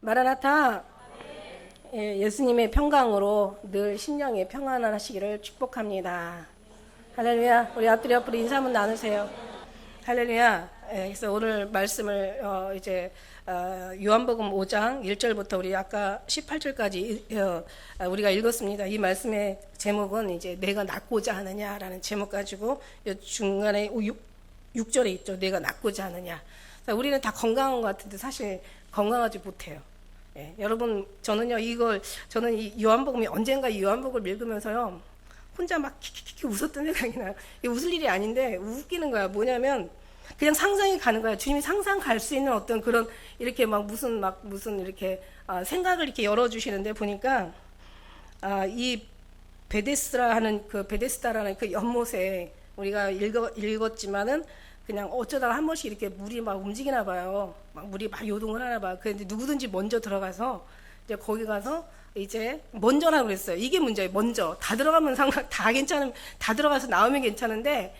마라나타. 예, 예수님의 평강으로 늘 심령에 평안하시기를 축복합니다. 할렐루야. 우리 앞뒤 옆으로 인사 한번 나누세요. 할렐루야. 예, 그래서 오늘 말씀을 요한복음 5장 1절부터 우리 아까 18절까지 우리가 읽었습니다. 이 말씀의 제목은 이제 내가 낫고자 하느냐라는 제목 가지고 중간에 6절에 있죠. 내가 낫고자 하느냐. 우리는 다 건강한 것 같은데 사실 건강하지 못해요. 예, 여러분 저는 이 요한복음이 언젠가 이 요한복음을 읽으면서요 혼자 막 키키키키 웃었던 생각이 나요. 이게 웃을 일이 아닌데 웃기는 거야. 뭐냐면 그냥 상상이 가는 거야. 주님이 상상 갈 수 있는 어떤 그런 이렇게 무슨 이렇게 생각을 이렇게 열어주시는데 보니까 이 베데스다라는 그 연못에 우리가 읽었지만은 그냥 어쩌다가 한 번씩 이렇게 물이 막 움직이나 봐요. 물이 막 요동을 하나 봐요. 그런데 누구든지 먼저 들어가서 이제 거기 가서 이제 먼저라고 그랬어요. 이게 문제예요. 먼저 다 들어가면 다 들어가서 나오면 괜찮은데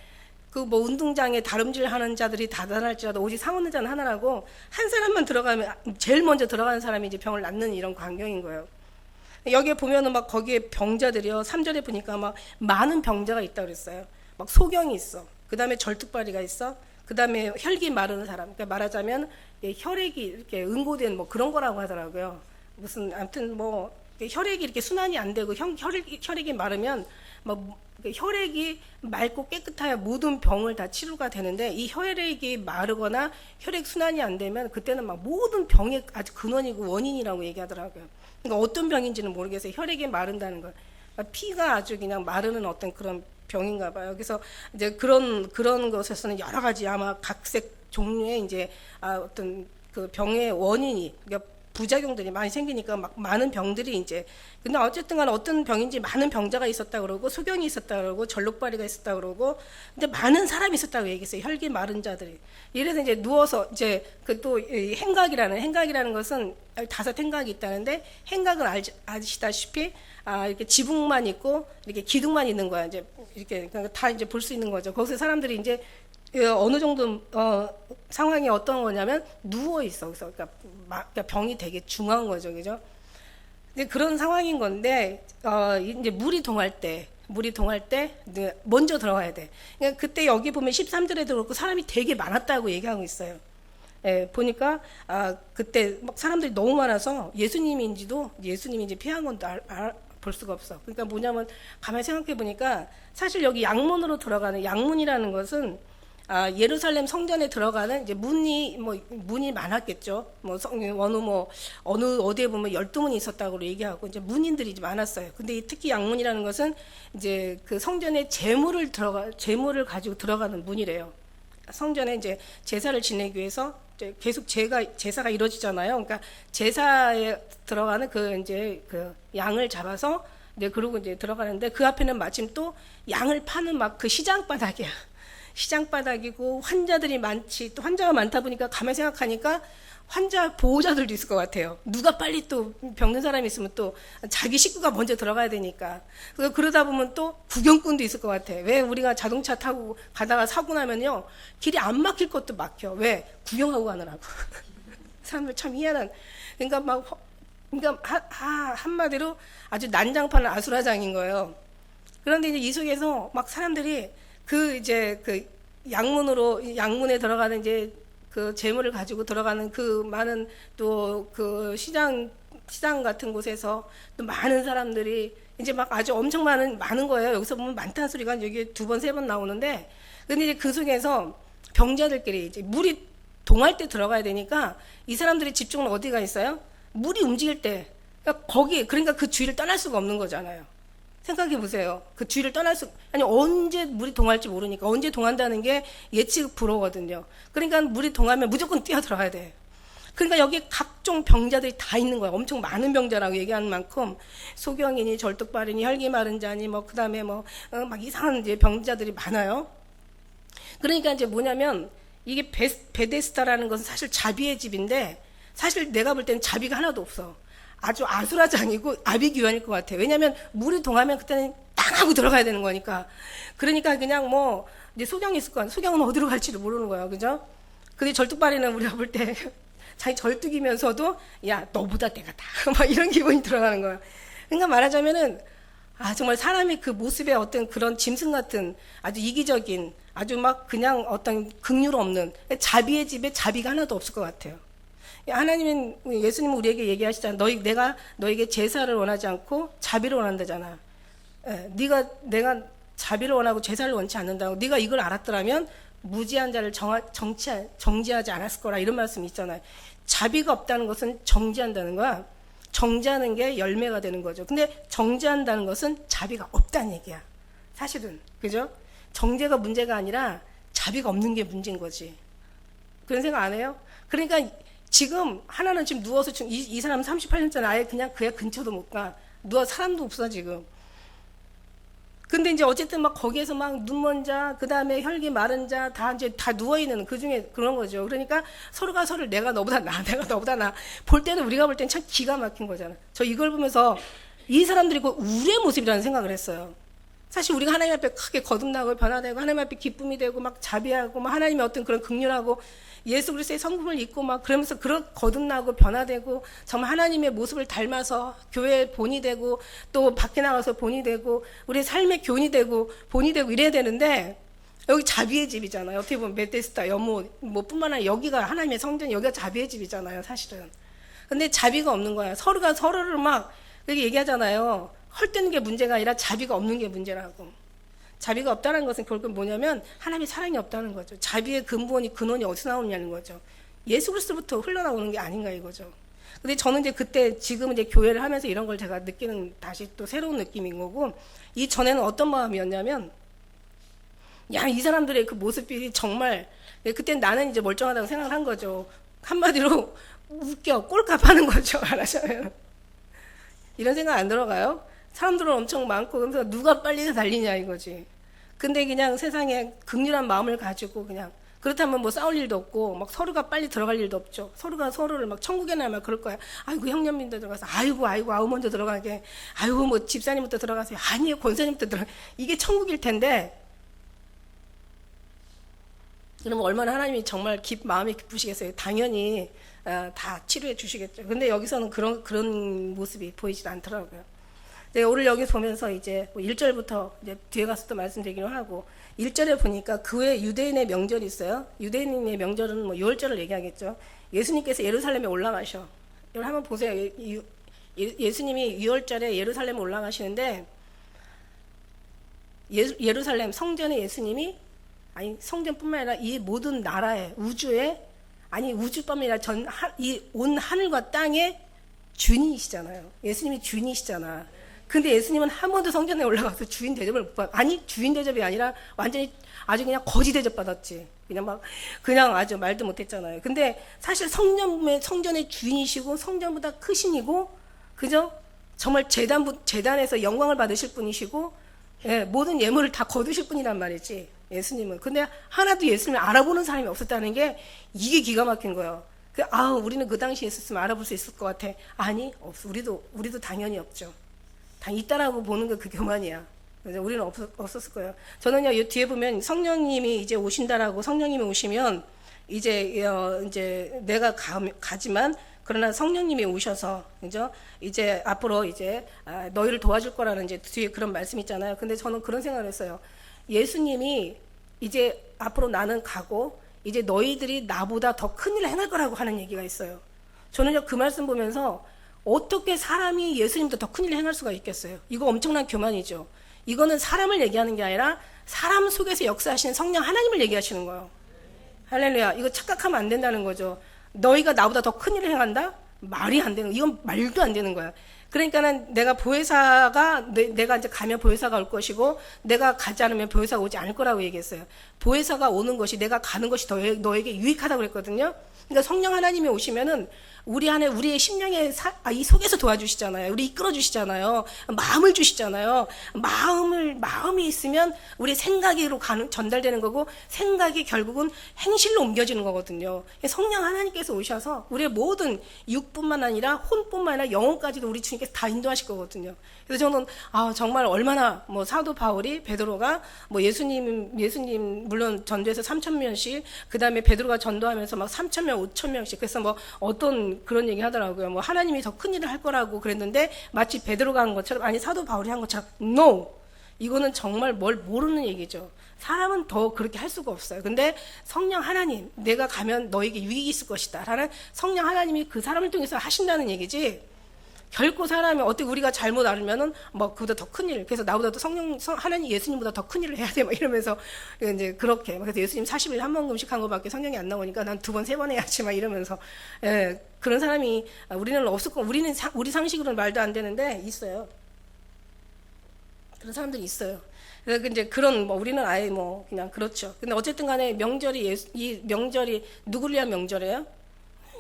그 운동장에 다름질하는 자들이 다단할지라도 오직 상 얻는 자는 하나라고 한 사람만 들어가면 제일 먼저 들어가는 사람이 이제 병을 낫는 이런 광경인 거예요. 여기에 보면은 거기에 병자들이요. 3절에 보니까 많은 병자가 있다 그랬어요. 소경이 있어. 그 다음에 절뚝발이가 있어. 그 다음에 혈기 마르는 사람. 그러니까 말하자면 혈액이 이렇게 응고된 그런 거라고 하더라고요. 아무튼 혈액이 이렇게 순환이 안 되고 혈액이 마르면 혈액이 맑고 깨끗해야 모든 병을 다 치료가 되는데 이 혈액이 마르거나 혈액 순환이 안 되면 그때는 모든 병의 아주 근원이고 원인이라고 얘기하더라고요. 그러니까 어떤 병인지는 모르겠어요. 혈액이 마른다는 거. 피가 아주 그냥 마르는 어떤 그런 병인가 봐요. 그래서 이제 그런 것에서는 여러 가지 아마 각색 종류의 이제 어떤 그 병의 원인이 그러니까 부작용들이 많이 생기니까 많은 병들이 이제 근데 어쨌든 간에 어떤 병인지 많은 병자가 있었다 그러고 소경이 있었다 그러고 절룩발이가 있었다 그러고 근데 많은 사람이 있었다고 얘기했어요. 혈기 마른 자들이. 이래서 이제 누워서 이제 그 또 행각이라는 것은 5 행각이 있다는데 행각은 아시다시피 이렇게 지붕만 있고 이렇게 기둥만 있는 거야. 이제 이렇게 다 이제 볼 수 있는 거죠. 거기서 사람들이 이제 어느 정도 상황이 어떤 거냐면 누워 있어. 그래서 그러니까 병이 되게 중한 거죠, 그죠? 근데 그런 상황인 건데 이제 물이 동할 때 먼저 들어가야 돼. 그러니까 그때 여기 보면 13절에도 그렇고 사람이 되게 많았다고 얘기하고 있어요. 예, 보니까 그때 사람들이 너무 많아서 예수님이 이제 피한 건 볼 수가 없어. 그러니까 뭐냐면 가만히 생각해 보니까 사실 여기 양문으로 들어가는 양문이라는 것은 예루살렘 성전에 들어가는 이제 문이 많았겠죠. 어느 어디에 보면 12문이 있었다고 얘기하고 이제 문인들이 이제 많았어요. 근데 특히 양문이라는 것은 이제 그 성전에 재물을 가지고 들어가는 문이래요. 성전에 이제 제사를 지내기 위해서 계속 제사가 이루어지잖아요. 그러니까 제사에 들어가는 그 양을 잡아서 이제 그러고 이제 들어가는데 그 앞에는 마침 또 양을 파는 그 시장 바닥이야. 시장 바닥이고 환자들이 많지. 또 환자가 많다 보니까 가만히 생각하니까 환자 보호자들도 있을 것 같아요. 누가 빨리 또 병든 사람이 있으면 또 자기 식구가 먼저 들어가야 되니까. 그러다 보면 또 구경꾼도 있을 것 같아. 왜 우리가 자동차 타고 가다가 사고 나면요. 길이 안 막힐 것도 막혀. 왜? 구경하고 가느라고. 사람들 참 희한한. 그러니까 한마디로 아주 난장판은 아수라장인 거예요. 그런데 이제 이 속에서 사람들이 양문에 들어가는 이제 그 재물을 가지고 들어가는 그 많은 또 그 시장 같은 곳에서 또 많은 사람들이 이제 아주 엄청 많은 거예요. 여기서 보면 많다는 소리가 여기 2번, 3번 나오는데 근데 이제 그 속에서 병자들끼리 이제 물이 동할 때 들어가야 되니까 이 사람들의 집중은 어디가 있어요? 물이 움직일 때 그러니까 그 주위를 떠날 수가 없는 거잖아요. 생각해 보세요. 그 주위를 언제 물이 동할지 모르니까 언제 동한다는 게 예측 불허거든요. 그러니까 물이 동하면 무조건 뛰어 들어가야 돼. 그러니까 여기 각종 병자들이 다 있는 거야. 엄청 많은 병자라고 얘기하는 만큼 소경이니 절뚝발이니 혈기 마른 자니 그다음에 이상한 이제 병자들이 많아요. 그러니까 이제 뭐냐면 이게 베데스다라는 것은 사실 자비의 집인데 사실 내가 볼 때는 자비가 하나도 없어. 아주 아수라장이고 아비규환일 것 같아요. 왜냐하면 물이 동하면 그때는 땅 하고 들어가야 되는 거니까. 그러니까 그냥 이제 소경이 있을 거야. 소경은 어디로 갈지를 모르는 거야, 그죠? 근데 절뚝발이는 우리가 볼 때 자기 절뚝이면서도 야 너보다 내가 다 막 이런 기분이 들어가는 거야. 그러니까 말하자면은 정말 사람의 그 모습의 어떤 그런 짐승 같은 아주 이기적인 아주 막 그냥 어떤 긍휼 없는 자비의 집에 자비가 하나도 없을 것 같아요. 하나님은 예수님은 우리에게 얘기하시잖아. 내가 너에게 제사를 원하지 않고 자비를 원한다잖아. 내가 자비를 원하고 제사를 원치 않는다고. 네가 이걸 알았더라면 무지한 자를 정지하지 않았을 거라 이런 말씀이 있잖아요. 자비가 없다는 것은 정지한다는 거야. 정지하는 게 열매가 되는 거죠. 근데 정지한다는 것은 자비가 없다는 얘기야. 사실은. 그죠? 정죄가 문제가 아니라 자비가 없는 게 문제인 거지. 그런 생각 안 해요? 그러니까 지금 하나는 지금 누워서 이 사람 38년째 아예 그냥 그야 근처도 못 가. 누워 사람도 없어 지금. 근데 이제 어쨌든 막 거기에서 막 눈먼 자, 그 다음에 혈기 마른 자, 다 이제 다 누워있는 그 중에 그런 거죠. 그러니까 서로가 서로를 내가 너보다 나, 내가 너보다 나. 볼 때는 우리가 볼 때는 참 기가 막힌 거잖아. 저 이걸 보면서 이 사람들이 그 우리의 모습이라는 생각을 했어요. 사실 우리가 하나님 앞에 크게 거듭나고 변화되고 하나님 앞에 기쁨이 되고 막 자비하고 막 하나님의 어떤 그런 긍휼하고 예수 그리스도의 성품을 입고 막 그러면서 그런 거듭나고 변화되고 정말 하나님의 모습을 닮아서 교회의 본이 되고 또 밖에 나가서 본이 되고 우리 삶의 교훈이 되고 본이 되고 이래야 되는데 여기 자비의 집이잖아요. 어떻게 보면 베데스다 여모 뭐 뿐만 아니라 여기가 하나님의 성전, 여기가 자비의 집이잖아요. 사실은. 근데 자비가 없는 거야. 서로가 서로를 막 이렇게 얘기하잖아요. 헐뜯는 게 문제가 아니라 자비가 없는 게 문제라고. 자비가 없다는 것은 결국 뭐냐면 하나님의 사랑이 없다는 거죠. 자비의 근원이 어디서 나오느냐는 거죠. 예수 그리스도부터 흘러나오는 게 아닌가 이거죠. 근데 저는 이제 그때 지금 이제 교회를 하면서 이런 걸 제가 느끼는 다시 또 새로운 느낌인 거고, 이 전에는 어떤 마음이었냐면 야, 이 사람들의 그 모습이 정말 그때 나는 이제 멀쩡하다고 생각을 한 거죠. 한마디로 웃겨 꼴값하는 거죠. 알아서요. 이런 생각 안 들어가요? 사람들은 엄청 많고 그래서 누가 빨리 달리냐 이거지. 근데 그냥 세상에 긍휼한 마음을 가지고 그냥 그렇다면 뭐 싸울 일도 없고 막 서로가 빨리 들어갈 일도 없죠. 서로가 서로를 막 천국에나 막 그럴 거야. 아이고 형님도 들어가서 아이고 먼저 들어가게. 아이고 뭐 집사님부터 들어가세요. 아니에요 권사님부터 들어가. 이게 천국일 텐데. 그러면 얼마나 하나님이 정말 마음이 기쁘시겠어요. 당연히 다 치료해 주시겠죠. 근데 여기서는 그런 모습이 보이지 않더라고요. 내가 오늘 여기 보면서 이제 1절부터 이제 뒤에 가서 또 말씀드리기로 하고 1절에 보니까 그 외에 유대인의 명절이 있어요. 유대인의 명절은 뭐 6월절을 얘기하겠죠. 예수님께서 예루살렘에 올라가셔. 여러분 한번 보세요. 예수님이 6월절에 예루살렘에 올라가시는데 예루살렘 성전에 예수님이 아니 성전뿐만 아니라 이 모든 나라에 우주에 아니 우주뿐만 아니라 이 온 하늘과 땅의 주인이시잖아요. 예수님이 주인이시잖아. 근데 예수님은 한 번도 성전에 올라가서 주인 대접을 못 받. 아니 주인 대접이 아니라 완전히 아주 그냥 거지 대접 받았지. 그냥 아주 말도 못했잖아요. 근데 사실 성전의 주인이시고 성전보다 크신이고 그죠? 정말 재단에서 영광을 받으실 분이시고 예, 모든 예물을 다 거두실 분이란 말이지. 예수님은. 근데 하나도 예수님을 알아보는 사람이 없었다는 게 이게 기가 막힌 거예요. 우리는 그 당시에 있었으면 알아볼 수 있을 것 같아. 아니, 없어. 우리도 당연히 없죠. 다 있다라고 보는 게 그 교만이야. 그래서 우리는 없었을 거예요. 저는요, 이 뒤에 보면 성령님이 이제 오신다라고 성령님이 오시면 이제 내가 가지만 그러나 성령님이 오셔서 그죠? 이제 앞으로 이제 너희를 도와줄 거라는 이제 뒤에 그런 말씀 있잖아요. 근데 저는 그런 생각을 했어요. 예수님이 이제 앞으로 나는 가고 이제 너희들이 나보다 더 큰일을 행할 거라고 하는 얘기가 있어요. 저는요 그 말씀 보면서 어떻게 사람이 예수님보다 더 큰일을 행할 수가 있겠어요? 이거 엄청난 교만이죠. 이거는 사람을 얘기하는 게 아니라 사람 속에서 역사하시는 성령 하나님을 얘기하시는 거예요. 할렐루야. 이거 착각하면 안 된다는 거죠. 너희가 나보다 더 큰일을 행한다? 말이 안 되는 거야. 이건 말도 안 되는 거야. 그러니까는 내가 내가 이제 가면 보혜사가 올 것이고 내가 가지 않으면 보혜사가 오지 않을 거라고 얘기했어요. 보혜사가 오는 것이 내가 가는 것이 너에게 유익하다고 그랬거든요. 그러니까 성령 하나님이 오시면은 우리 안에 우리의 심령의 이 속에서 도와주시잖아요. 우리 이끌어 주시잖아요. 마음을 주시잖아요. 마음이 있으면 우리 생각으로 전달되는 거고 생각이 결국은 행실로 옮겨지는 거거든요. 성령 하나님께서 오셔서 우리의 모든 육뿐만 아니라 혼뿐만 아니라 영혼까지도 우리 주님께 주님께서 다 인도하실 거거든요. 그래서 저는 정말 얼마나 뭐 사도 바울이 베드로가 뭐 예수님 물론 전도해서 3,000명씩 그다음에 베드로가 전도하면서 막 3,000명, 5,000명씩 그래서 뭐 어떤 그런 얘기 하더라고요. 뭐 하나님이 더 큰 일을 할 거라고 그랬는데 마치 베드로가 한 것처럼 아니 사도 바울이 한 것처럼 no. 이거는 정말 뭘 모르는 얘기죠. 사람은 더 그렇게 할 수가 없어요. 근데 성령 하나님, 내가 가면 너에게 유익이 있을 것이다 라는 성령 하나님이 그 사람을 통해서 하신다는 얘기지, 결코 사람이 어떻게 우리가 잘못 알면은 뭐 그보다 더 큰 일, 그래서 나보다 더 하나님 예수님보다 더 큰 일을 해야 돼 막 이러면서 이제 그렇게, 그래서 예수님 40일 한 번 금식한 거밖에 성경이 안 나오니까 난 2번 3번 해야지 막 이러면서, 그런 사람이 우리는 없을 거, 우리는 우리 상식으로는 말도 안 되는데 있어요. 그런 사람들이 있어요. 그래서 이제 그런 뭐 우리는 아예 뭐 그냥 그렇죠. 근데 어쨌든 간에 명절이 이 명절이 누구를 위한 명절이에요?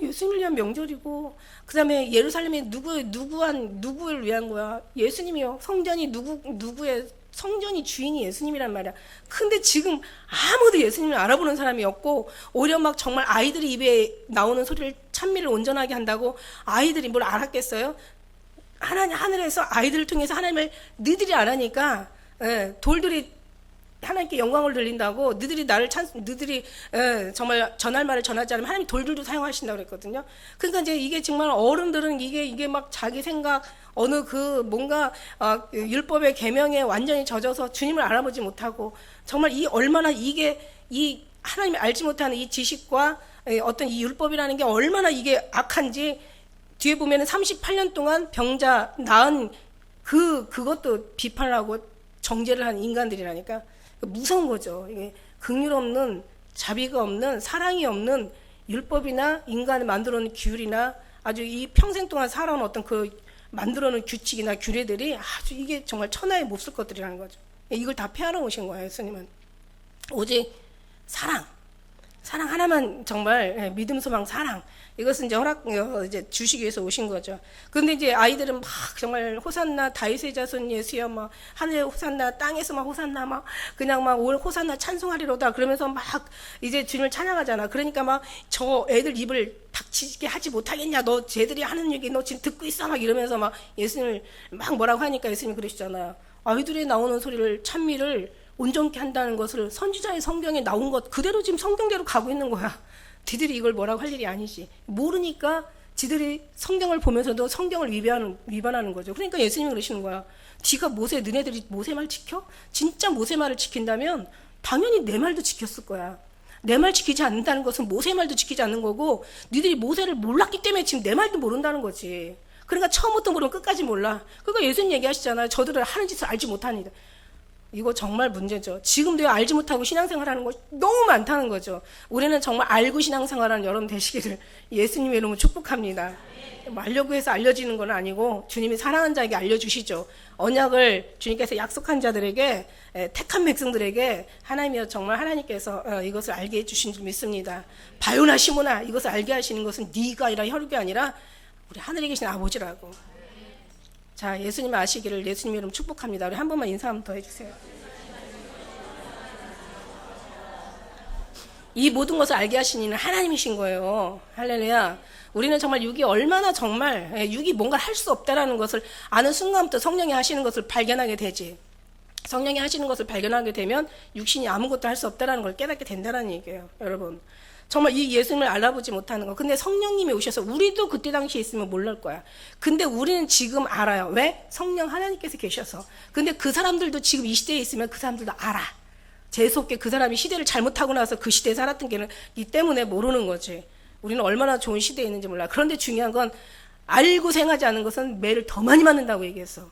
예수님을 위한 명절이고, 그다음에 예루살렘이 누구를 위한 거야? 예수님이요. 성전이 누구의 성전이 주인이 예수님이란 말이야. 근데 지금 아무도 예수님을 알아보는 사람이 없고, 오히려 막 정말 아이들이 입에 나오는 소리를 찬미를 온전하게 한다고 아이들이 뭘 알았겠어요? 하늘에서 아이들을 통해서 하나님을 너희들이 안 하니까, 돌들이 하나님께 영광을 돌린다고, 너희들이 정말 전할 말을 전하지 않으면 하나님 돌들도 사용하신다고 그랬거든요. 그러니까 이제 이게 정말 어른들은 이게 막 자기 생각, 어느 그 뭔가 율법의 계명에 완전히 젖어서 주님을 알아보지 못하고, 정말 얼마나 이 하나님이 알지 못하는 이 지식과 어떤 이 율법이라는 게 얼마나 이게 악한지, 뒤에 보면은 38년 동안 병자 낳은 그것도 비판을 하고 정죄를 한 인간들이라니까. 무서운 거죠. 이게 긍휼 없는, 자비가 없는, 사랑이 없는 율법이나 인간을 만들어 놓은 규율이나 아주 이 평생 동안 살아온 어떤 그 만들어 놓은 규칙이나 규례들이 아주 이게 정말 천하의 몹쓸 것들이라는 거죠. 이걸 다 폐하러 오신 거예요, 예수님은. 오직 사랑 하나만 정말, 믿음, 소망, 사랑. 이것은 이제 주시기 위해서 오신 거죠. 그런데 이제 아이들은 막 정말 호산나 다윗의 자손 예수여, 막 하늘에 호산나, 땅에서 막 호산나, 막 그냥 막 올 호산나 찬송하리로다 그러면서 막 이제 주님을 찬양하잖아. 그러니까 막 저 애들 입을 닥치게 하지 못하겠냐, 너 쟤들이 하는 얘기 너 지금 듣고 있어 막 이러면서 막 예수님을 막 뭐라고 하니까 예수님이 그러시잖아요. 아이들이 나오는 소리를, 찬미를 온전케 한다는 것을 선지자의 성경에 나온 것 그대로 지금 성경대로 가고 있는 거야. 지들이 이걸 뭐라고 할 일이 아니지. 모르니까 지들이 성경을 보면서도 성경을 위반하는 거죠. 그러니까 예수님이 그러시는 거야. 너네들이 모세 말 지켜? 진짜 모세 말을 지킨다면 당연히 내 말도 지켰을 거야. 내 말 지키지 않는다는 것은 모세 말도 지키지 않는 거고, 니들이 모세를 몰랐기 때문에 지금 내 말도 모른다는 거지. 그러니까 처음부터 모르면 끝까지 몰라. 그러니까 예수님 얘기하시잖아요. 저들은 하는 짓을 알지 못하니. 이거 정말 문제죠. 지금도 알지 못하고 신앙생활하는 거 너무 많다는 거죠. 우리는 정말 알고 신앙생활하는 여러분 되시기를 예수님의 이름으로 축복합니다. 알려고 해서 알려지는 건 아니고 주님이 사랑하는 자에게 알려주시죠. 언약을 주님께서 약속한 자들에게, 택한 백성들에게 하나님이여 정말 하나님께서 이것을 알게 해주신 줄 믿습니다. 바요나 시모나 이것을 알게 하시는 것은 네가 아니라 혈육이 아니라 우리 하늘에 계신 아버지라고. 자, 예수님 아시기를 예수님 이름 축복합니다. 우리 한 번만 인사 한번 더 해주세요. 이 모든 것을 알게 하신 이는 하나님이신 거예요. 할렐루야. 우리는 정말 육이 얼마나 정말, 육이 뭔가 할 수 없다라는 것을 아는 순간부터 성령이 하시는 것을 발견하게 되지. 성령이 하시는 것을 발견하게 되면 육신이 아무것도 할 수 없다라는 걸 깨닫게 된다는 얘기예요, 여러분. 정말 이 예수님을 알아보지 못하는 거. 근데 성령님이 오셔서 우리도 그때 당시에 있으면 몰랄 거야. 근데 우리는 지금 알아요. 왜? 성령 하나님께서 계셔서. 근데 그 사람들도 지금 이 시대에 있으면 그 사람들도 알아. 재수없게 그 사람이 시대를 잘못하고 나서 그 시대에 살았던 게는 이 때문에 모르는 거지. 우리는 얼마나 좋은 시대에 있는지 몰라. 그런데 중요한 건 알고 행하지 않은 것은 매를 더 많이 맞는다고 얘기했어.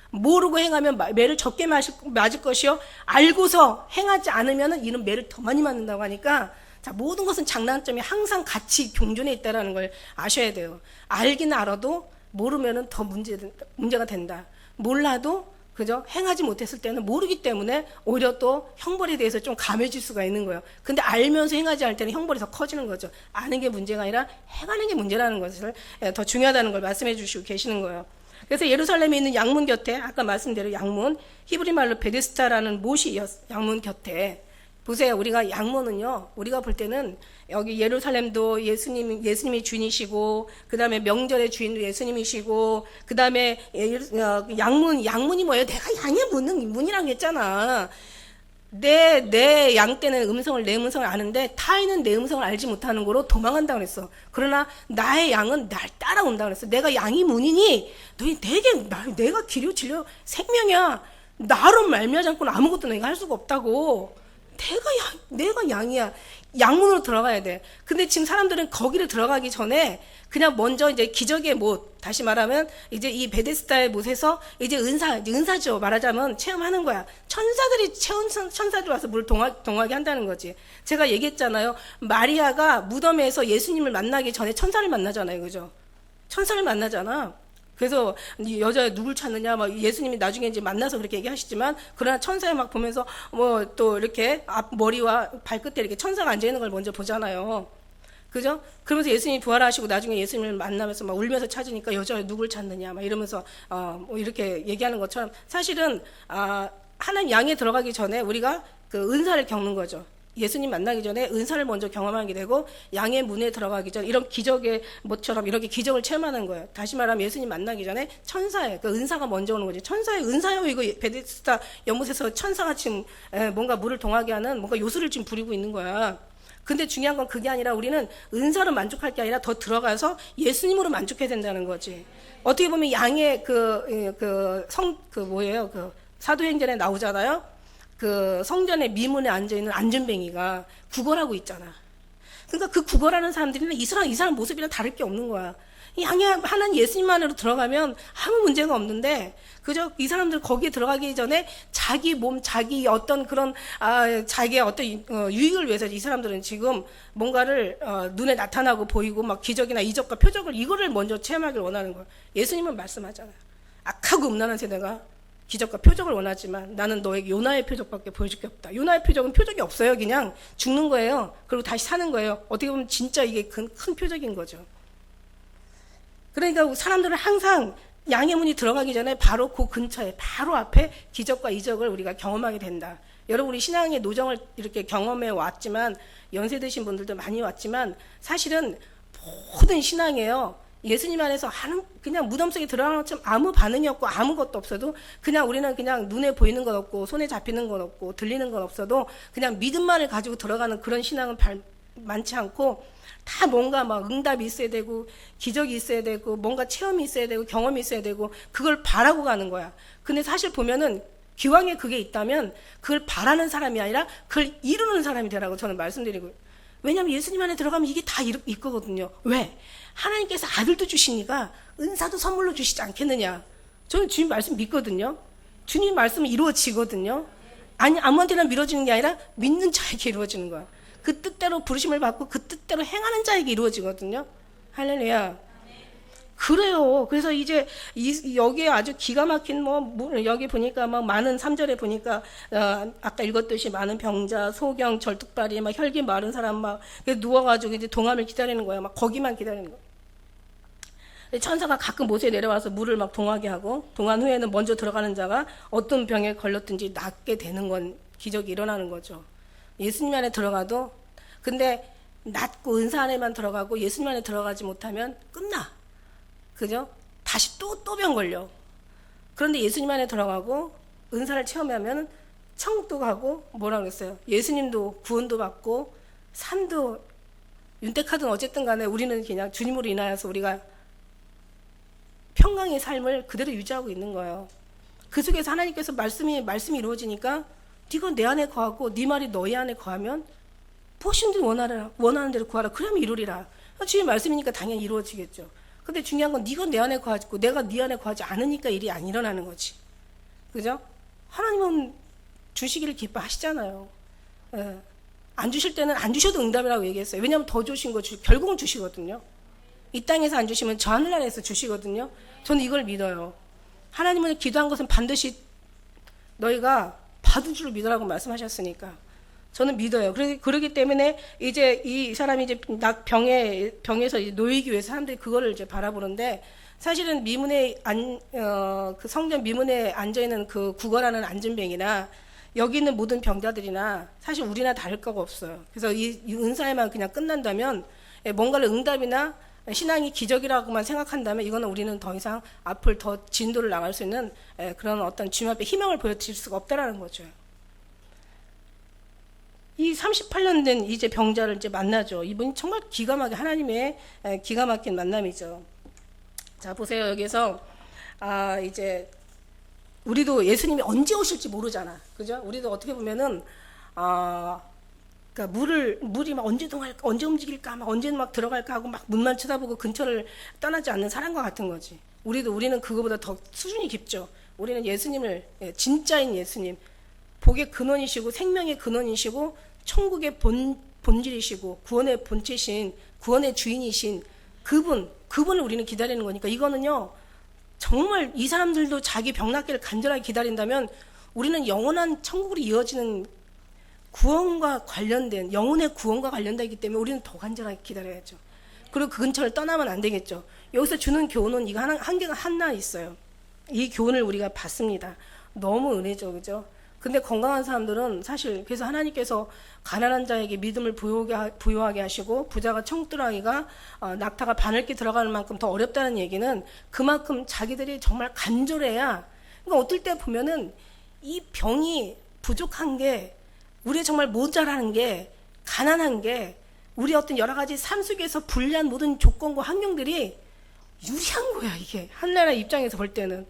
모르고 행하면 매를 적게 맞을 것이요. 알고서 행하지 않으면 이는 매를 더 많이 맞는다고 하니까, 자, 모든 것은 장단점이 항상 같이 공존해 있다는 걸 아셔야 돼요. 알기는 알아도 모르면 더 문제가 된다. 몰라도 그죠? 행하지 못했을 때는 모르기 때문에 오히려 또 형벌에 대해서 좀 감해질 수가 있는 거예요. 근데 알면서 행하지 않을 때는 형벌이 더 커지는 거죠. 아는 게 문제가 아니라 행하는 게 문제라는 것을 더 중요하다는 걸 말씀해 주시고 계시는 거예요. 그래서 예루살렘에 있는 양문 곁에, 아까 말씀대로 양문, 히브리 말로 베데스다라는 못이 양문 곁에 보세요. 우리가 양문은요, 우리가 볼 때는 여기 예루살렘도 예수님이 주인이시고, 그 다음에 명절의 주인도 예수님이시고, 그 다음에 양문이 뭐예요? 내가 양의 문이라고 했잖아. 내 양 때는 내 음성을 아는데 타인은 내 음성을 알지 못하는 거로 도망간다고 그랬어. 그러나 나의 양은 날 따라온다고 그랬어. 내가 양이 문이니 너희 내가 길이요 진리요 생명이야. 나로 말미암지 않고는 아무것도 내가 할 수가 없다고. 내가 양이야. 양문으로 들어가야 돼. 근데 지금 사람들은 거기를 들어가기 전에 그냥 먼저 이제 기적의 못, 다시 말하면 이제 이 베데스다의 못에서 이제 은사죠. 말하자면 체험하는 거야. 천사들이 와서 물을 동하게 한다는 거지. 제가 얘기했잖아요. 마리아가 무덤에서 예수님을 만나기 전에 천사를 만나잖아요. 그죠? 천사를 만나잖아. 그래서 여자 누굴 찾느냐, 막 예수님이 나중에 이제 만나서 그렇게 얘기하시지만, 그러나 천사에 막 보면서 뭐 또 이렇게 머리와 발끝에 이렇게 천사가 앉아 있는 걸 먼저 보잖아요. 그죠? 그러면서 예수님이 부활하시고 나중에 예수님을 만나면서 막 울면서 찾으니까 여자 누굴 찾느냐, 막 이러면서 뭐 이렇게 얘기하는 것처럼 사실은 하나님 양에 들어가기 전에 우리가 그 은사를 겪는 거죠. 예수님 만나기 전에 은사를 먼저 경험하게 되고 양의 문에 들어가기 전 이런 기적의 뭐처럼 이렇게 기적을 체험하는 거예요. 다시 말하면 예수님 만나기 전에 천사의 그 은사가 먼저 오는 거지. 천사의 은사요. 이거 베데스다 연못에서 천사가 지금 뭔가 물을 동하게 하는 뭔가 요술을 지금 부리고 있는 거야. 근데 중요한 건 그게 아니라 우리는 은사로 만족할 게 아니라 더 들어가서 예수님으로 만족해야 된다는 거지. 어떻게 보면 양의 그 사도행전에 나오잖아요. 그 성전의 미문에 앉아있는 안전뱅이가 구걸하고 있잖아. 그러니까 그 구걸하는 사람들이랑 이 사람 모습이랑 다를 게 없는 거야. 양의 하나님 예수님만으로 들어가면 아무 문제가 없는데, 그저 이 사람들 거기에 들어가기 전에 자기 몸, 자기 어떤 그런, 자기의 어떤 유익을 위해서 이 사람들은 지금 뭔가를 눈에 나타나고 보이고 막 기적이나 이적과 표적을 이거를 먼저 체험하길 원하는 거야. 예수님은 말씀하잖아요. 악하고 음란한 세대가 기적과 표적을 원하지만 나는 너에게 요나의 표적밖에 보여줄 게 없다. 요나의 표적은 표적이 없어요. 그냥 죽는 거예요. 그리고 다시 사는 거예요. 어떻게 보면 진짜 이게 큰 표적인 거죠. 그러니까 사람들은 항상 양의 문이 들어가기 전에 바로 그 근처에 바로 앞에 기적과 이적을 우리가 경험하게 된다. 여러분 우리 신앙의 노정을 이렇게 경험해 왔지만 연세 드신 분들도 많이 왔지만 사실은 모든 신앙이에요. 예수님 안에서 그냥 무덤 속에 들어가는 것처럼 아무 반응이 없고 아무것도 없어도 그냥 우리는 그냥 눈에 보이는 건 없고 손에 잡히는 건 없고 들리는 건 없어도 그냥 믿음만을 가지고 들어가는 그런 신앙은 많지 않고 다 뭔가 막 응답이 있어야 되고 기적이 있어야 되고 뭔가 체험이 있어야 되고 경험이 있어야 되고 그걸 바라고 가는 거야. 근데 사실 보면은 기왕에 그게 있다면 그걸 바라는 사람이 아니라 그걸 이루는 사람이 되라고 저는 말씀드리고. 왜냐하면 예수님 안에 들어가면 이게 다 있거든요. 왜? 하나님께서 아들도 주시니까 은사도 선물로 주시지 않겠느냐. 저는 주님 말씀 믿거든요. 주님 말씀은 이루어지거든요. 아니 아무한테나 미뤄지는 게 아니라 믿는 자에게 이루어지는 거야. 그 뜻대로 부르심을 받고 그 뜻대로 행하는 자에게 이루어지거든요. 할렐루야. 그래요. 그래서 이제 여기에 아주 기가 막힌 여기 보니까 막 많은 3절에 보니까 아까 읽었듯이 많은 병자, 소경, 절뚝발이 막 혈기 마른 사람 막 누워가지고 이제 동함을 기다리는 거야. 막 거기만 기다리는 거야. 천사가 가끔 못에 내려와서 물을 막 동하게 하고 동한 후에는 먼저 들어가는 자가 어떤 병에 걸렸든지 낫게 되는 건 기적이 일어나는 거죠. 예수님 안에 들어가도 근데 낫고 은사 안에만 들어가고 예수님 안에 들어가지 못하면 끝나. 그죠? 다시 또 병 걸려. 그런데 예수님 안에 들어가고 은사를 체험하면 천국도 가고 뭐라 그랬어요? 예수님도 구원도 받고 산도 윤택하든 어쨌든 간에 우리는 그냥 주님으로 인하여서 우리가 평강의 삶을 그대로 유지하고 있는 거예요. 그 속에서 하나님께서 말씀이 이루어지니까 네가 내 안에 거하고 네 말이 너희 안에 거하면 무엇이든지 원하는 대로 구하라. 그러면 이루리라. 주님 말씀이니까 당연히 이루어지겠죠. 근데 중요한 건 네가 내 안에 거하고 내가 네 안에 거하지 않으니까 일이 안 일어나는 거지. 그죠? 하나님은 주시기를 기뻐하시잖아요. 예. 안 주실 때는 안 주셔도 응답이라고 얘기했어요. 왜냐하면 더 주신 거 결국은 주시거든요. 이 땅에서 안 주시면 저 하늘나라에서 주시거든요. 저는 이걸 믿어요. 하나님은 기도한 것은 반드시 너희가 받은 줄로 믿으라고 말씀하셨으니까 저는 믿어요. 그러기 때문에 이제 이 사람이 이제 병에서 놓이기 위해서 사람들이 그거를 이제 바라보는데 사실은 미문에 그 성전 미문에 앉아 있는 그 구걸하는 안전뱅이나 여기 있는 모든 병자들이나 사실 우리나 다를 거가 없어요. 그래서 이 은사에만 그냥 끝난다면 뭔가를 응답이나 신앙이 기적이라고만 생각한다면 이거는 우리는 더 이상 앞을 더 진도를 나갈 수 있는 그런 어떤 주님 앞에 희망을 보여드릴 수가 없다라는 거죠. 이 38년 된 이제 병자를 이제 만나죠. 이분이 정말 기가 막힌 하나님의 기가 막힌 만남이죠. 자, 보세요. 여기서 이제 우리도 예수님이 언제 오실지 모르잖아. 그죠? 우리도 어떻게 보면은 그러니까 물이 막 언제 동할까, 언제 움직일까, 막 언제 막 들어갈까 하고 막 문만 쳐다보고 근처를 떠나지 않는 사람과 같은 거지. 우리는 그거보다 더 수준이 깊죠. 우리는 예수님을, 진짜인 예수님, 복의 근원이시고 생명의 근원이시고 천국의 본질이시고 구원의 본체신, 구원의 주인이신 그분을 우리는 기다리는 거니까 이거는요, 정말 이 사람들도 자기 병낫기를 간절하게 기다린다면 우리는 영원한 천국으로 이어지는 구원과 관련된, 영혼의 구원과 관련되기 때문에 우리는 더 간절하게 기다려야죠. 그리고 그 근처를 떠나면 안 되겠죠. 여기서 주는 교훈은 이거 한계가 하나 있어요. 이 교훈을 우리가 받습니다. 너무 은혜죠, 그죠? 근데 건강한 사람들은 사실 그래서 하나님께서 가난한 자에게 믿음을 부요하게 하시고 부자가 청두라기가 낙타가 바늘기 들어가는 만큼 더 어렵다는 얘기는 그만큼 자기들이 정말 간절해야. 그러니까 어떨 때 보면은 이 병이 부족한 게 우리 정말 모자라는 게 가난한 게 우리 어떤 여러 가지 삶 속에서 불리한 모든 조건과 환경들이 유리한 거야. 이게 하나님의 입장에서 볼 때는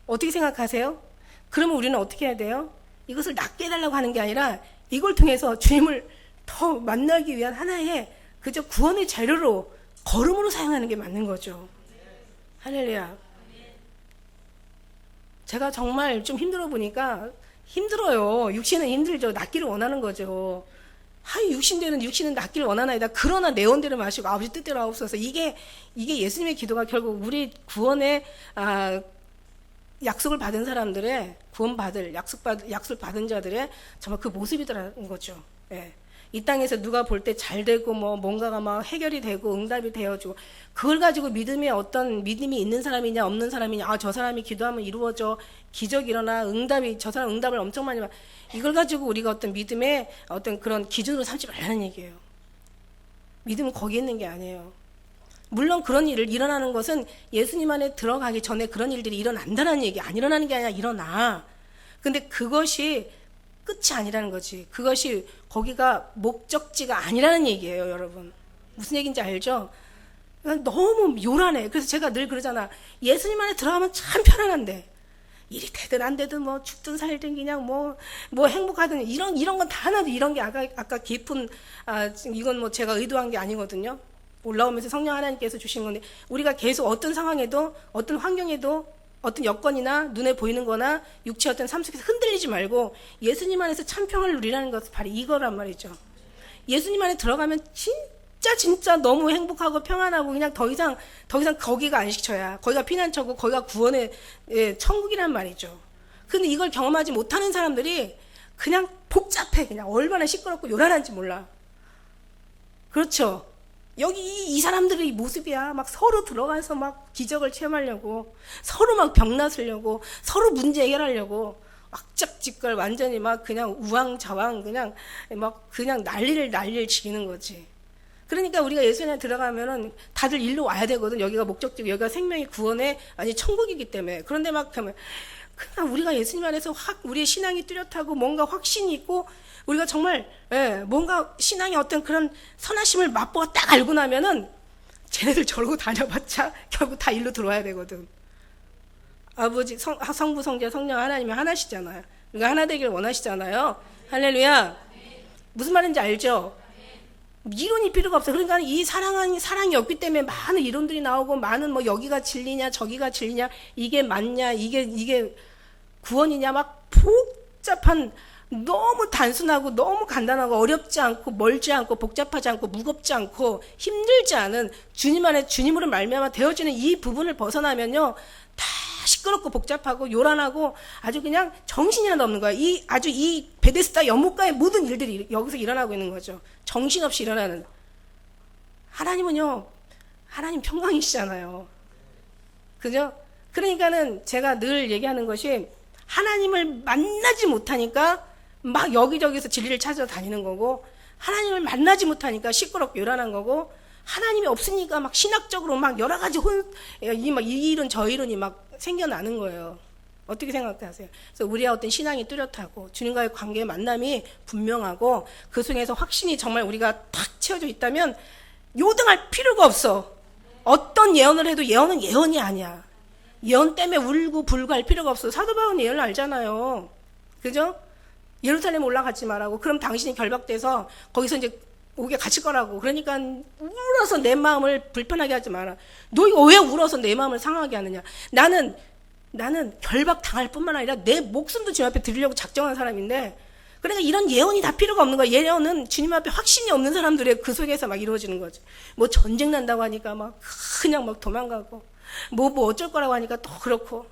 어떻게 생각하세요? 그러면 우리는 어떻게 해야 돼요? 이것을 낫게 해달라고 하는 게 아니라 이걸 통해서 주님을 더 만나기 위한 하나의 그저 구원의 재료로 걸음으로 사용하는 게 맞는 거죠. 할렐루야. 제가 정말 좀 힘들어 보니까 힘들어요. 육신은 힘들죠. 낫기를 원하는 거죠. 육신은 낫기를 원하나이다. 그러나 내 원대로 마시고 아버지 뜻대로 하옵소서. 이게 예수님의 기도가 결국 우리 구원의 약속을 받은 사람들의 구원받을 약속을 받은 자들의 정말 그 모습이더라는 거죠. 예. 이 땅에서 누가 볼 때 잘 되고 뭔가가 막 해결이 되고 응답이 되어지고 그걸 가지고 믿음이 있는 사람이냐 없는 사람이냐, 저 사람이 기도하면 이루어져, 기적이 일어나, 저 사람 응답을 엄청 많이 받. 이걸 가지고 우리가 어떤 믿음의 어떤 그런 기준으로 삼지 말라는 얘기예요. 믿음은 거기 있는 게 아니에요. 물론 그런 일을 일어나는 것은 예수님 안에 들어가기 전에 그런 일들이 일어난다는 얘기, 안 일어나는 게 아니라 일어나. 근데 그것이 끝이 아니라는 거지. 그것이 거기가 목적지가 아니라는 얘기예요, 여러분. 무슨 얘기인지 알죠? 너무 요란해. 그래서 제가 늘 그러잖아. 예수님 안에 들어가면 참 편안한데 일이 되든 안 되든 죽든 살든 그냥 행복하든 이런 건 다 하나도 이런 게 아까 깊은 이건 제가 의도한 게 아니거든요. 올라오면서 성령 하나님께서 주신 건데 우리가 계속 어떤 상황에도 어떤 환경에도 어떤 여건이나 눈에 보이는 거나 육체의 어떤 삶 속에서 흔들리지 말고 예수님 안에서 참 평안을 누리라는 것은 바로 이거란 말이죠. 예수님 안에 들어가면 진짜 너무 행복하고 평안하고 그냥 더 이상 거기가 안식처야. 거기가 피난처고 거기가 구원의 천국이란 말이죠. 근데 이걸 경험하지 못하는 사람들이 그냥 복잡해. 그냥 얼마나 시끄럽고 요란한지 몰라. 그렇죠. 여기 이 사람들의 모습이야. 막 서로 들어가서 막 기적을 체험하려고, 서로 막 병나으려고, 서로 문제 해결하려고, 악작짓걸 완전히 막 그냥 우왕좌왕 그냥 난리를 지기는 거지. 그러니까 우리가 예수님에 들어가면은 다들 일로 와야 되거든. 여기가 목적지고 여기가 생명의 구원의 천국이기 때문에. 그런데 막 하면 그냥 우리가 예수님 안에서 우리의 신앙이 뚜렷하고 뭔가 확신이 있고 우리가 정말 뭔가 신앙의 어떤 그런 선하심을 맛보아 딱 알고 나면은 쟤네들 저러고 다녀봤자 결국 다 일로 들어와야 되거든. 아버지, 성부, 성자, 성령 하나님이 하나시잖아요. 우리가 하나 되길 원하시잖아요. 할렐루야. 무슨 말인지 알죠? 이론이 필요가 없어. 그러니까 이 사랑이 없기 때문에 많은 이론들이 나오고 많은 여기가 진리냐 저기가 진리냐 이게 맞냐 이게 구원이냐 막 복잡한 너무 단순하고 너무 간단하고 어렵지 않고 멀지 않고 복잡하지 않고 무겁지 않고 힘들지 않은 주님 안에 주님으로 말미암아 되어지는 이 부분을 벗어나면요 다 시끄럽고 복잡하고 요란하고 아주 그냥 정신이 하나 없는 거야. 이 베데스다 연못가의 모든 일들이 여기서 일어나고 있는 거죠. 정신없이 일어나는. 하나님은요 하나님 평강이시잖아요. 그죠? 그러니까는 제가 늘 얘기하는 것이 하나님을 만나지 못하니까 막 여기저기서 진리를 찾아 다니는 거고, 하나님을 만나지 못하니까 시끄럽고 요란한 거고, 하나님이 없으니까 막 신학적으로 막 여러 가지 이 일은 저 일은이 막 생겨나는 거예요. 어떻게 생각하세요? 그래서 우리의 어떤 신앙이 뚜렷하고 주님과의 관계의 만남이 분명하고 그 속에서 확신이 정말 우리가 탁 채워져 있다면 요등할 필요가 없어. 어떤 예언을 해도 예언은 예언이 아니야. 예언 때문에 울고 불고 할 필요가 없어. 사도 바울은 예언을 알잖아요. 그죠? 예루살렘 올라가지 말라고. 그럼 당신이 결박돼서 거기서 이제 옥에 갇힐 거라고. 그러니까 울어서 내 마음을 불편하게 하지 마라. 너 왜 울어서 내 마음을 상하게 하느냐. 나는 결박 당할 뿐만 아니라 내 목숨도 주님 앞에 드리려고 작정한 사람인데, 그러니까 이런 예언이 다 필요가 없는 거야. 예언은 주님 앞에 확신이 없는 사람들의 그 속에서 막 이루어지는 거지. 뭐 전쟁 난다고 하니까 막 그냥 막 도망가고, 뭐 어쩔 거라고 하니까 또 그렇고.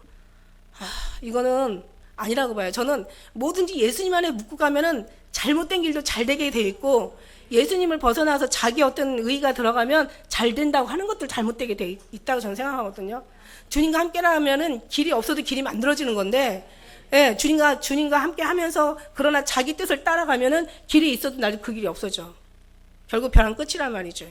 이거는 아니라고 봐요. 저는 뭐든지 예수님 안에 묻고 가면은 잘못된 길도 잘 되게 돼 있고, 예수님을 벗어나서 자기 어떤 의의가 들어가면 잘 된다고 하는 것들 잘못되게 돼 있다고 저는 생각하거든요. 주님과 함께라면은 길이 없어도 길이 만들어지는 건데, 예, 주님과 함께 하면서 그러나 자기 뜻을 따라가면은 길이 있어도 나도 그 길이 없어져. 결국 벼랑 끝이란 말이죠.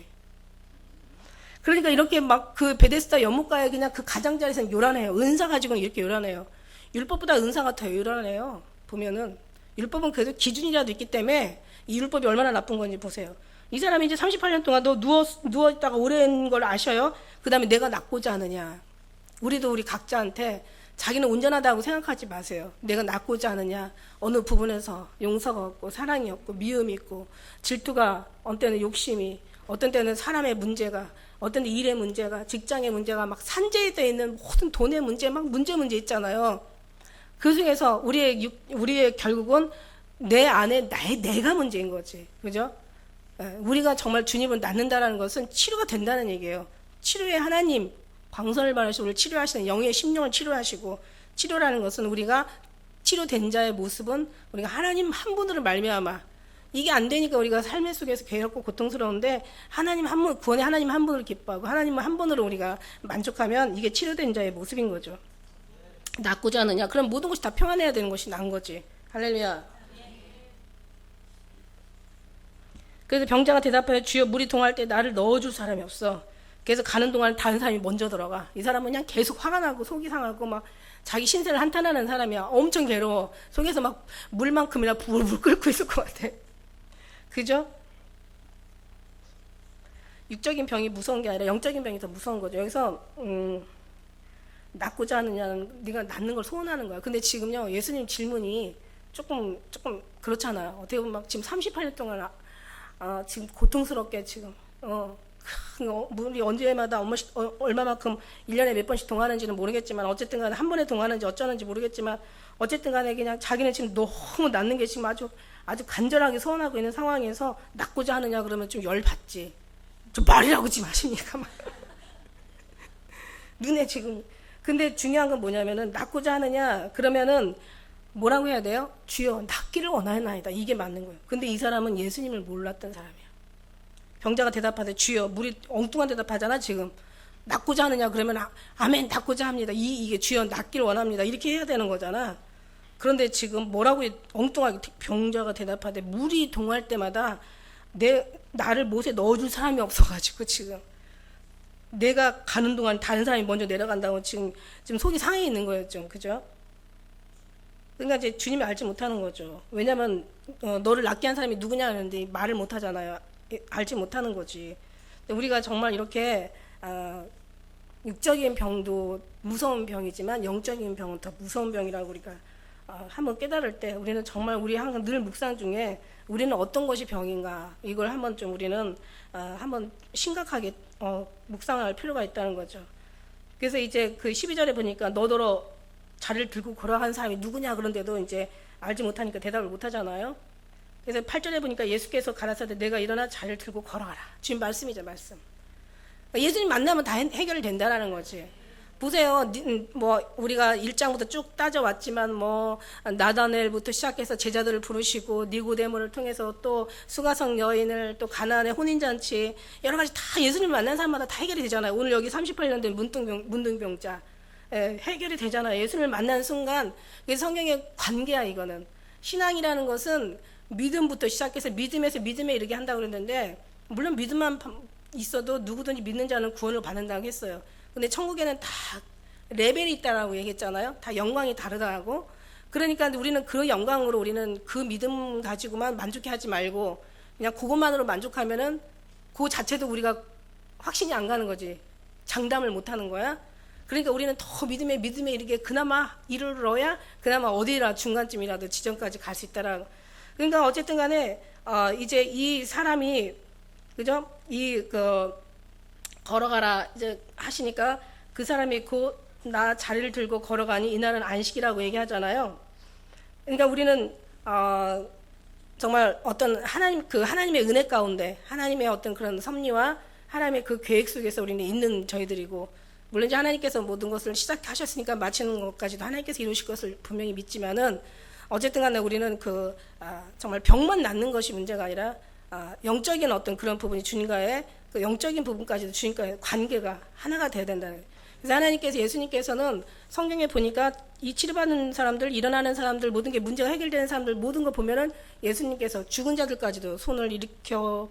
그러니까 이렇게 막 그 베데스다 연못가에 그냥 그 가장자리에서는 요란해요. 은사 가지고는 이렇게 요란해요. 율법보다 은사가 더 요란해요. 보면은 율법은 그래도 기준이라도 있기 때문에 이 율법이 얼마나 나쁜 건지 보세요. 이 사람이 이제 38년 동안 너 누워 있다가 오랜 걸 아셔요. 그 다음에 내가 낫고자 하느냐. 우리도 우리 각자한테 자기는 온전하다고 생각하지 마세요. 내가 낫고자 하느냐. 어느 부분에서 용서가 없고 사랑이 없고 미움이 있고 질투가, 어떤 때는 욕심이, 어떤 때는 사람의 문제가, 어떤 때 일의 문제가, 직장의 문제가 막 산재되어 있는 모든 돈의 문제, 막 문제 있잖아요. 그 중에서 우리의 결국은 내 안에 내가 문제인 거지. 그죠? 우리가 정말 주님을 낳는다라는 것은 치료가 된다는 얘기예요. 치료의 하나님, 광선을 바라시고 우리를 치료하시는 영의 심령을 치료하시고, 치료라는 것은 우리가 치료된 자의 모습은 우리가 하나님 한 분으로 말미암아, 이게 안 되니까 우리가 삶의 속에서 괴롭고 고통스러운데, 하나님 한 분, 구원의 하나님 한 분을 기뻐하고 하나님 한 분으로 우리가 만족하면 이게 치료된 자의 모습인 거죠. 낫고자 하느냐? 그럼 모든 것이 다 평안해야 되는 것이 난 거지. 할렐루야. 그래서 병자가 대답하여 주여 물이 동할 때 나를 넣어줄 사람이 없어. 그래서 가는 동안 다른 사람이 먼저 들어가. 이 사람은 그냥 계속 화가 나고 속이 상하고 막 자기 신세를 한탄하는 사람이야. 엄청 괴로워. 속에서 막 물만큼이나 불 끓고 있을 것 같아. 그죠? 육적인 병이 무서운 게 아니라 영적인 병이 더 무서운 거죠. 여기서 낫고자 하느냐는 네가 낫는 걸 소원하는 거야. 근데 지금요, 예수님 질문이 조금 그렇잖아요. 어떻게 보면 막 지금 38년 동안 지금 고통스럽게 지금 우리 언제마다 얼마만큼 1년에 몇 번씩 동하는지는 모르겠지만, 어쨌든 간에 한 번에 동하는지 어쩌는지 모르겠지만, 어쨌든 간에 그냥 자기는 지금 너무 낫는 게 지금 아주 간절하게 소원하고 있는 상황에서 낫고자 하느냐 그러면 좀 열받지. 좀 말이라고 지 마십니까? 막. 눈에 지금. 근데 중요한 건 뭐냐면은, 낫고자 하느냐 그러면은 뭐라고 해야 돼요? 주여 낫기를 원하나이다. 이게 맞는 거예요. 근데 이 사람은 예수님을 몰랐던 사람이야. 병자가 대답하되 주여, 물이 엉뚱한 대답하잖아 지금. 낫고자 하느냐 그러면 아멘, 낫고자 합니다. 이게 주여 낫기를 원합니다. 이렇게 해야 되는 거잖아. 그런데 지금 뭐라고 엉뚱하게 병자가 대답하되 물이 동할 때마다 나를 못에 넣어줄 사람이 없어가지고 지금 내가 가는 동안 다른 사람이 먼저 내려간다고 지금 속이 상해 있는 거예요. 좀 그죠? 그러니까 이제 주님이 알지 못하는 거죠. 왜냐면 너를 낫게 한 사람이 누구냐 하는데 말을 못 하잖아요. 알지 못하는 거지. 우리가 정말 이렇게 육적인 병도 무서운 병이지만 영적인 병은 더 무서운 병이라고 우리가 한번 깨달을 때, 우리는 정말 우리 항상 늘 묵상 중에 우리는 어떤 것이 병인가, 이걸 한번 좀 우리는 한번 심각하게 묵상할 필요가 있다는 거죠. 그래서 이제 그 12절에 보니까 너더러 자리를 들고 걸어간 사람이 누구냐 그런데도 이제 알지 못하니까 대답을 못 하잖아요. 그래서 8절에 보니까 예수께서 가라사대 내가 일어나 자리를 들고 걸어가라. 지금 말씀이죠, 말씀. 그러니까 예수님 만나면 다 해결된다라는 거지. 보세요. 뭐 우리가 1장부터 쭉 따져왔지만 뭐 나다넬부터 시작해서 제자들을 부르시고 니고데모를 통해서 또 수가성 여인을, 또 가나안의 혼인잔치, 여러 가지 다 예수님 만난 사람마다 다 해결이 되잖아요. 오늘 여기 38년 된 문둥병자, 해결이 되잖아요. 예수님을 만난 순간. 그게 성경의 관계야. 이거는 신앙이라는 것은 믿음부터 시작해서 믿음에서 믿음에 이르게 한다고 그랬는데, 물론 믿음만 있어도 누구든지 믿는 자는 구원을 받는다고 했어요. 근데 천국에는 다 레벨이 있다라고 얘기했잖아요. 다 영광이 다르다고. 그러니까 우리는 그 영광으로 우리는 그 믿음 가지고만 만족해하지 말고 그냥 그것만으로 만족하면은 그 자체도 우리가 확신이 안 가는 거지. 장담을 못 하는 거야. 그러니까 우리는 더 믿음에 이르게 그나마 이르러야 그나마 어디라 중간쯤이라도 지점까지 갈 수 있다라. 그러니까 어쨌든 간에 이제 이 사람이 그죠? 걸어가라 이제 하시니까 그 사람이 곧 나 자리를 들고 걸어가니 이날은 안식이라고 얘기하잖아요. 그러니까 우리는 정말 어떤 하나님의 은혜 가운데 하나님의 어떤 그런 섭리와 하나님의 그 계획 속에서 우리는 있는 저희들이고, 물론 이제 하나님께서 모든 것을 시작하셨으니까 마치는 것까지도 하나님께서 이루실 것을 분명히 믿지만은, 어쨌든 간에 우리는 정말 병만 낫는 것이 문제가 아니라 영적인 어떤 그런 부분이 주님과의 그 영적인 부분까지도 주님과의 관계가 하나가 돼야 된다는 거예요. 그래서 하나님께서, 예수님께서는 성경에 보니까 이 치료받는 사람들, 일어나는 사람들, 모든 게 문제가 해결되는 사람들 모든 거 보면은 예수님께서 죽은 자들까지도 손을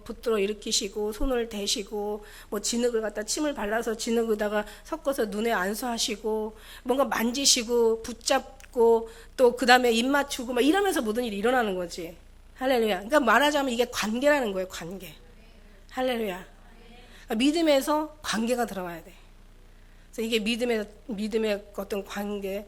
붙들어 일으키시고 손을 대시고 뭐 진흙을 갖다 침을 발라서 진흙에다가 섞어서 눈에 안수하시고 뭔가 만지시고 붙잡고 또 그 다음에 입 맞추고 막 이러면서 모든 일이 일어나는 거지. 할렐루야. 그러니까 말하자면 이게 관계라는 거예요. 관계. 할렐루야. 그러니까 믿음에서 관계가 들어와야 돼. 그래서 이게 믿음의 어떤 관계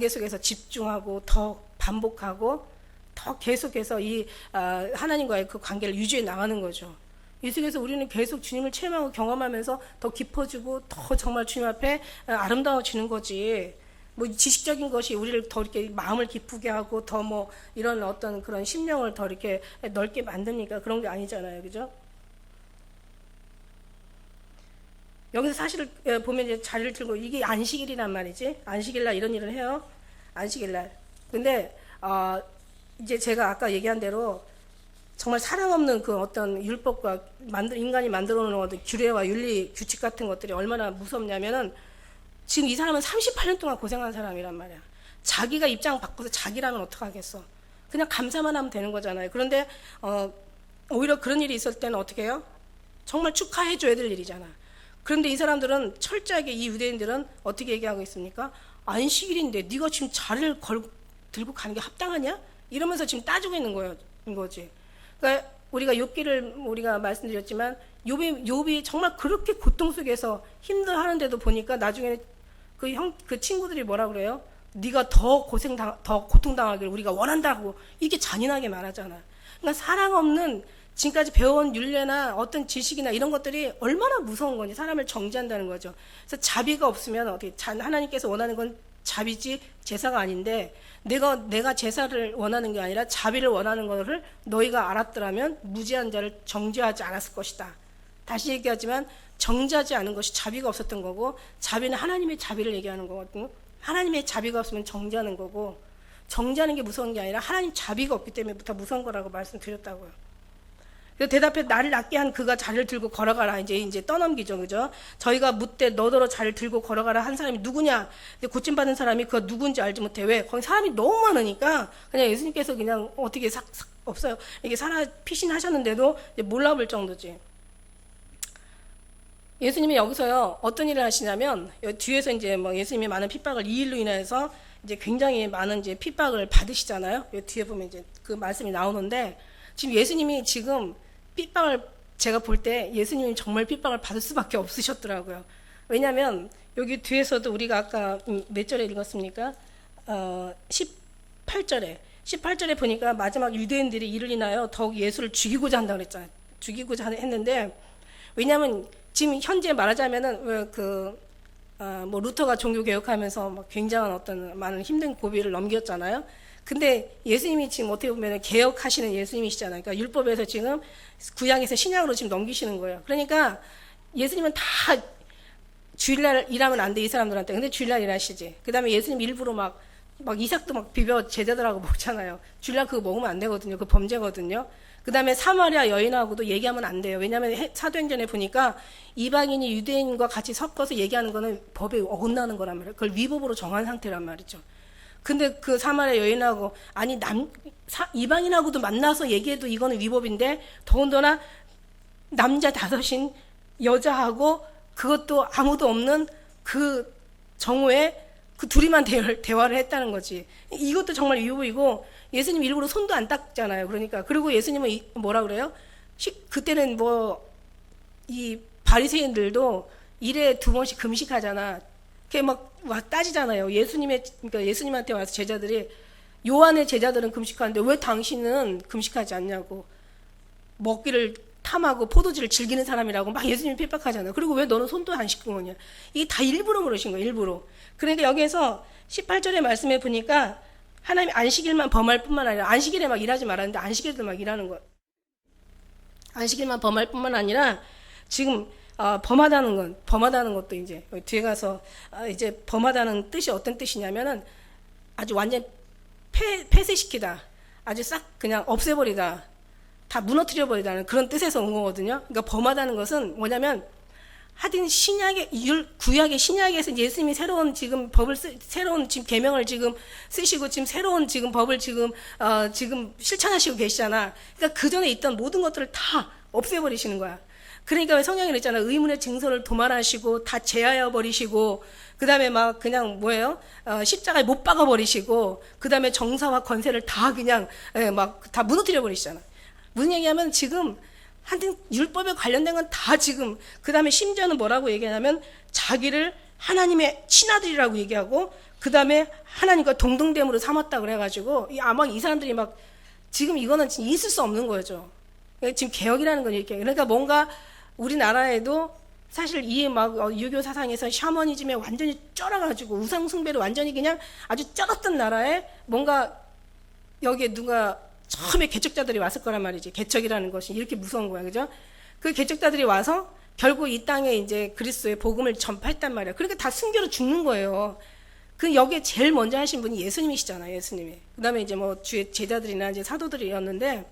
속에서 집중하고 더 반복하고 더 계속해서 이 하나님과의 그 관계를 유지해 나가는 거죠. 이 속에서 우리는 계속 주님을 체험하고 경험하면서 더 깊어지고 더 정말 주님 앞에 아름다워지는 거지. 뭐 지식적인 것이 우리를 더 이렇게 마음을 기쁘게 하고 더 뭐 이런 어떤 그런 심령을 더 이렇게 넓게 만듭니까? 그런 게 아니잖아요. 그죠? 여기서 사실 보면 이제 자리를 들고 이게 안식일이란 말이지. 안식일날 이런 일을 해요. 안식일날. 근데 이제 제가 아까 얘기한 대로 정말 사랑 없는 그 어떤 율법과 인간이 만들어 놓은 어떤 규례와 윤리 규칙 같은 것들이 얼마나 무섭냐면은, 지금 이 사람은 38년 동안 고생한 사람이란 말이야. 자기가 입장 바꿔서 자기라면 어떡하겠어. 그냥 감사만 하면 되는 거잖아요. 그런데 오히려 그런 일이 있을 때는 어떻게 해요? 정말 축하해 줘야 될 일이잖아. 그런데 이 사람들은 철저하게, 이 유대인들은 어떻게 얘기하고 있습니까? 안식일인데 네가 지금 자리를 들고 가는 게 합당하냐? 이러면서 지금 따지고 있는 거지. 그러니까 우리가 욥기를 우리가 말씀드렸지만 욥이 정말 그렇게 고통 속에서 힘들어하는데도 보니까 나중에는 그 친구들이 뭐라 그래요? 네가 더 고통당하기를 우리가 원한다고 이렇게 잔인하게 말하잖아. 그러니까 사랑 없는 지금까지 배워온 윤례나 어떤 지식이나 이런 것들이 얼마나 무서운 건지 사람을 정죄한다는 거죠. 그래서 자비가 없으면 어떻게, 하나님께서 원하는 건 자비지 제사가 아닌데, 내가 제사를 원하는 게 아니라 자비를 원하는 것을 너희가 알았더라면 무지한 자를 정죄하지 않았을 것이다. 다시 얘기하지만 정죄하지 않은 것이 자비가 없었던 거고, 자비는 하나님의 자비를 얘기하는 거거든요. 하나님의 자비가 없으면 정죄하는 거고, 정죄하는 게 무서운 게 아니라 하나님 자비가 없기 때문에부터 무서운 거라고 말씀드렸다고요. 대답해 나를 낫게 한 그가 자리를 들고 걸어가라. 이제 떠넘기죠, 그죠? 저희가 묻되 너더러 자리를 들고 걸어가라 한 사람이 누구냐? 근데 고침받은 사람이 그가 누군지 알지 못해. 왜? 거기 사람이 너무 많으니까 그냥 예수님께서 그냥 어떻게 없어요. 이게 피신하셨는데도 이제 몰라볼 정도지. 예수님이 여기서요 어떤 일을 하시냐면, 뒤에서 이제 뭐 예수님이 많은 핍박을 이 일로 인해서 이제 굉장히 많은 이제 핍박을 받으시잖아요. 뒤에 보면 이제 그 말씀이 나오는데, 지금 예수님이 지금 핍박을, 제가 볼 때 예수님이 정말 핍박을 받을 수밖에 없으셨더라고요. 왜냐하면 여기 뒤에서도 우리가 아까 몇 절에 읽었습니까? 18절에 보니까 마지막 유대인들이 이를 인하여 더욱 예수를 죽이고자 한다고 그랬잖아요. 죽이고자 했는데, 왜냐하면 지금 현재 말하자면은 뭐 루터가 종교 개혁하면서 막 굉장한 어떤 많은 힘든 고비를 넘겼잖아요. 근데 예수님이 지금 어떻게 보면 개혁하시는 예수님이시잖아요. 그러니까 율법에서 지금 구약에서 신약으로 지금 넘기시는 거예요. 그러니까 예수님은 다 주일날 일하면 안 돼, 이 사람들한테. 근데 주일날 일하시지. 그 다음에 예수님 일부러 막 이삭도 막 비벼 제자들하고 먹잖아요. 주일날 그거 먹으면 안 되거든요. 그 범죄거든요. 그 다음에 사마리아 여인하고도 얘기하면 안 돼요. 왜냐하면 사도행전에 보니까 이방인이 유대인과 같이 섞어서 얘기하는 거는 법에 어긋나는 거란 말이에요. 그걸 위법으로 정한 상태란 말이죠. 근데 그 사마리아 여인하고 아니 이방인하고도 만나서 얘기해도 이거는 위법인데 더군다나 남자 5인 여자하고 그것도 아무도 없는 그 정오에 그 둘이만 대화를 했다는 거지. 이것도 정말 위법이고 예수님 일부러 손도 안 닦잖아요. 그러니까 그리고 예수님은 뭐라 그래요? 그때는 뭐 이 바리새인들도 일에 2번씩 금식하잖아. 그게 막 따지잖아요. 그러니까 예수님한테 와서 제자들이 요한의 제자들은 금식하는데 왜 당신은 금식하지 않냐고. 먹기를 탐하고 포도주를 즐기는 사람이라고 막 예수님이 핍박하잖아요. 그리고 왜 너는 손도 안 씻고 오냐. 이게 다 일부러 그러신 거예요. 일부러. 그러니까 여기에서 18절의 말씀에 보니까 하나님 안식일만 범할 뿐만 아니라 안식일에 막 일하지 말았는데 안식일도 막 일하는 거예요. 안식일만 범할 뿐만 아니라 지금 범하다는 것도 이제 뒤에 가서 이제 범하다는 뜻이 어떤 뜻이냐면은 아주 완전 폐쇄시키다. 아주 싹 그냥 없애버리다. 다 무너뜨려버리다는 그런 뜻에서 온 거거든요. 그러니까 범하다는 것은 뭐냐면 하여튼 구약의 신약에서 예수님이 새로운 지금 법을 새로운 지금 계명을 지금 쓰시고 지금 새로운 지금 법을 지금 실천하시고 계시잖아. 그러니까 그 전에 있던 모든 것들을 다 없애버리시는 거야. 그러니까 왜 성경에 있잖아. 의문의 증서를 도말하시고 다 제하여 버리시고 그 다음에 막 그냥 뭐예요? 십자가에 못 박아 버리시고 그 다음에 정사와 권세를 다 그냥 막 다 무너뜨려 버리시잖아. 무슨 얘기하면 지금 하여튼 율법에 관련된 건 다 지금 그 다음에 심지어는 뭐라고 얘기하냐면 자기를 하나님의 친아들이라고 얘기하고 그 다음에 하나님과 동등됨으로 삼았다 그래가지고 아마 이 사람들이 막 지금 이거는 있을 수 없는 거죠. 지금 개혁이라는 건 이렇게 그러니까 뭔가 우리나라에도 사실 이 막 유교 사상에서 샤머니즘에 완전히 쩔어가지고 우상 숭배를 완전히 그냥 아주 쩔었던 나라에 뭔가 여기에 누가 처음에 개척자들이 왔을 거란 말이지. 개척이라는 것이 이렇게 무서운 거야, 그죠? 그 개척자들이 와서 결국 이 땅에 이제 그리스도의 복음을 전파했단 말이야. 그러니까 다 순교로 죽는 거예요. 그 여기에 제일 먼저 하신 분이 예수님이시잖아요, 예수님이. 그다음에 이제 뭐 주의 제자들이나 이제 사도들이었는데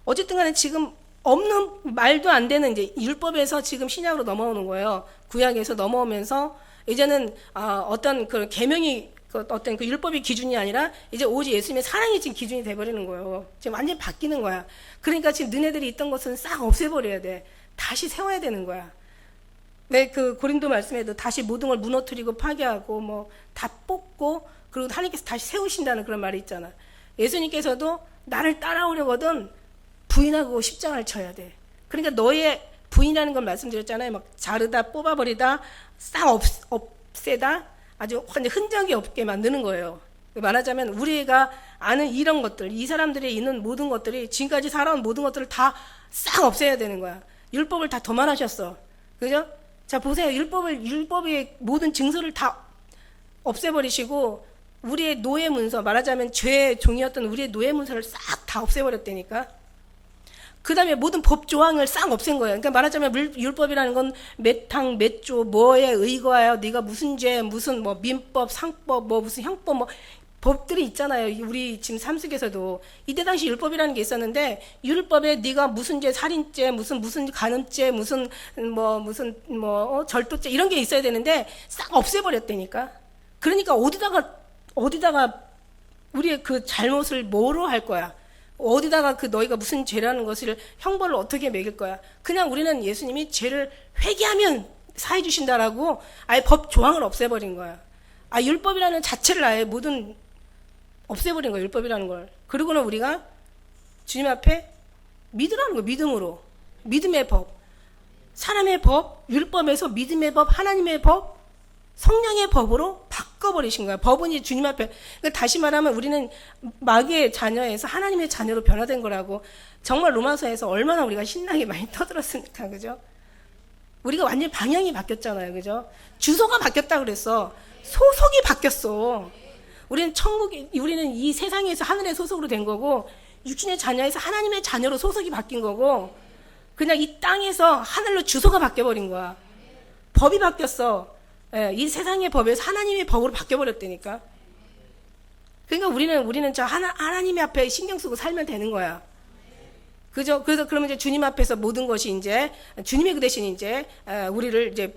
어쨌든 간에 지금 없는 말도 안 되는 이제 율법에서 지금 신약으로 넘어오는 거예요. 구약에서 넘어오면서 이제는 어떤 그 계명이 어떤 그 율법의 기준이 아니라 이제 오직 예수님의 사랑이 지금 기준이 돼버리는 거예요. 지금 완전히 바뀌는 거야. 그러니까 지금 너네들이 있던 것은 싹 없애버려야 돼. 다시 세워야 되는 거야. 왜 그 고린도 말씀에도 다시 모든 걸 무너뜨리고 파괴하고 뭐 다 뽑고 그리고 하나님께서 다시 세우신다는 그런 말이 있잖아. 예수님께서도 나를 따라오려거든 부인하고 십자가를 쳐야 돼. 그러니까 너의 부인이라는 걸 말씀드렸잖아요. 막 자르다 뽑아버리다 싹 없애다 아주 완전 흔적이 없게 만드는 거예요. 말하자면 우리가 아는 이런 것들, 이 사람들이 있는 모든 것들이 지금까지 살아온 모든 것들을 다 싹 없애야 되는 거야. 율법을 다 도말하셨어. 그죠? 자, 보세요. 율법의 모든 증서를 다 없애버리시고 우리의 노예 문서, 말하자면 죄의 종이었던 우리의 노예 문서를 싹 다 없애버렸다니까. 그 다음에 모든 법 조항을 싹 없앤 거예요. 그러니까 말하자면 율법이라는 건 몇 탕, 몇 조, 뭐에 의거하여 네가 무슨 죄, 무슨 뭐 민법, 상법, 뭐 무슨 형법, 뭐 법들이 있잖아요. 우리 지금 삼숙에서도 이때 당시 율법이라는 게 있었는데 율법에 네가 무슨 죄, 살인죄, 무슨 간음죄, 무슨 절도죄 이런 게 있어야 되는데 싹 없애버렸다니까. 그러니까 어디다가 우리의 그 잘못을 뭐로 할 거야? 어디다가 그 너희가 무슨 죄라는 것을 형벌을 어떻게 매길 거야? 그냥 우리는 예수님이 죄를 회개하면 사해 주신다라고 아예 법 조항을 없애버린 거야. 율법이라는 자체를 아예 모든 없애버린 거야, 율법이라는 걸. 그리고는 우리가 주님 앞에 믿으라는 거야, 믿음으로. 믿음의 법. 사람의 법, 율법에서 믿음의 법, 하나님의 법, 성령의 법으로 바꿔버리신 거야. 법은 이제 주님 앞에. 그러니까 다시 말하면 우리는 마귀의 자녀에서 하나님의 자녀로 변화된 거라고. 정말 로마서에서 얼마나 우리가 신나게 많이 터들었습니까? 그죠? 우리가 완전히 방향이 바뀌었잖아요. 그죠? 주소가 바뀌었다 그랬어. 소속이 바뀌었어. 우리는 이 세상에서 하늘의 소속으로 된 거고, 육신의 자녀에서 하나님의 자녀로 소속이 바뀐 거고, 그냥 이 땅에서 하늘로 주소가 바뀌어버린 거야. 법이 바뀌었어. 예, 이 세상의 법에서 하나님의 법으로 바뀌어버렸다니까. 그러니까 우리는 저 하나님의 앞에 신경 쓰고 살면 되는 거야. 그죠? 그래서 그러면 이제 주님 앞에서 모든 것이 이제 주님이 그 대신 이제 우리를 이제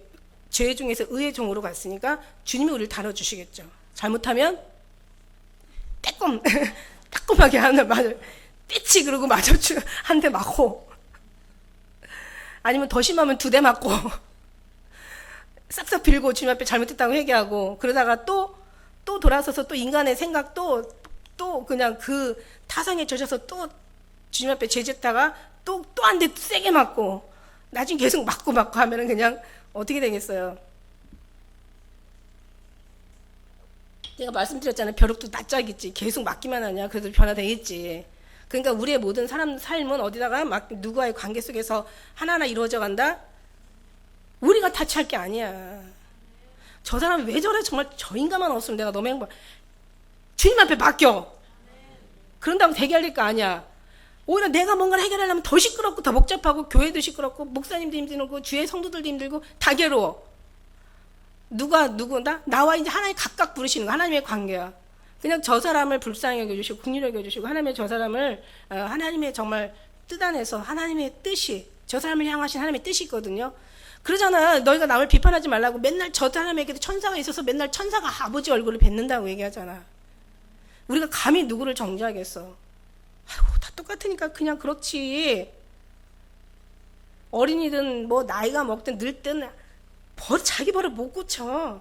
죄 중에서 의의 종으로 갔으니까 주님이 우리를 다뤄주시겠죠. 잘못하면 따끔하게 하는 말, 삐치 그러고 맞아주 한 대 맞고, 아니면 더 심하면 2대 맞고, 싹싹 빌고 주님 앞에 잘못했다고 회개하고, 그러다가 또 돌아서서 또 인간의 생각도 또 그냥 그 타성에 젖어서 또 주님 앞에 죄짓다가 또 한 대 세게 맞고, 나중에 계속 맞고 하면은 그냥 어떻게 되겠어요? 제가 말씀드렸잖아요. 벼룩도 낯짝이지. 계속 맞기만 하냐. 그래도 변화되겠지. 그러니까 우리의 모든 사람 삶은 어디다가 막 누구와의 관계 속에서 하나하나 이루어져 간다? 우리가 타치할 게 아니야. 저 사람 왜 저래? 정말 저 인간만 없으면 내가 너무 행복. 주님 앞에 맡겨. 그런다고 대결할 거 아니야. 오히려 내가 뭔가를 해결하려면 더 시끄럽고 더 복잡하고 교회도 시끄럽고 목사님도 힘들고 주의 성도들도 힘들고 다 괴로워. 누구나 나와 이제 하나님 각각 부르시는 거 하나님의 관계야. 그냥 저 사람을 불쌍히 여겨주시고 긍휼히 여겨주시고 하나님의 저 사람을 하나님의 정말 뜻 안에서 하나님의 뜻이 저 사람을 향하신 하나님의 뜻이 있거든요. 그러잖아. 너희가 남을 비판하지 말라고 맨날 저 사람에게도 천사가 있어서 맨날 천사가 아버지 얼굴을 뵙는다고 얘기하잖아. 우리가 감히 누구를 정죄하겠어. 아이고 다 똑같으니까 그냥 그렇지. 어린이든 뭐 나이가 먹든 늙든 자기 버릇 못 고쳐.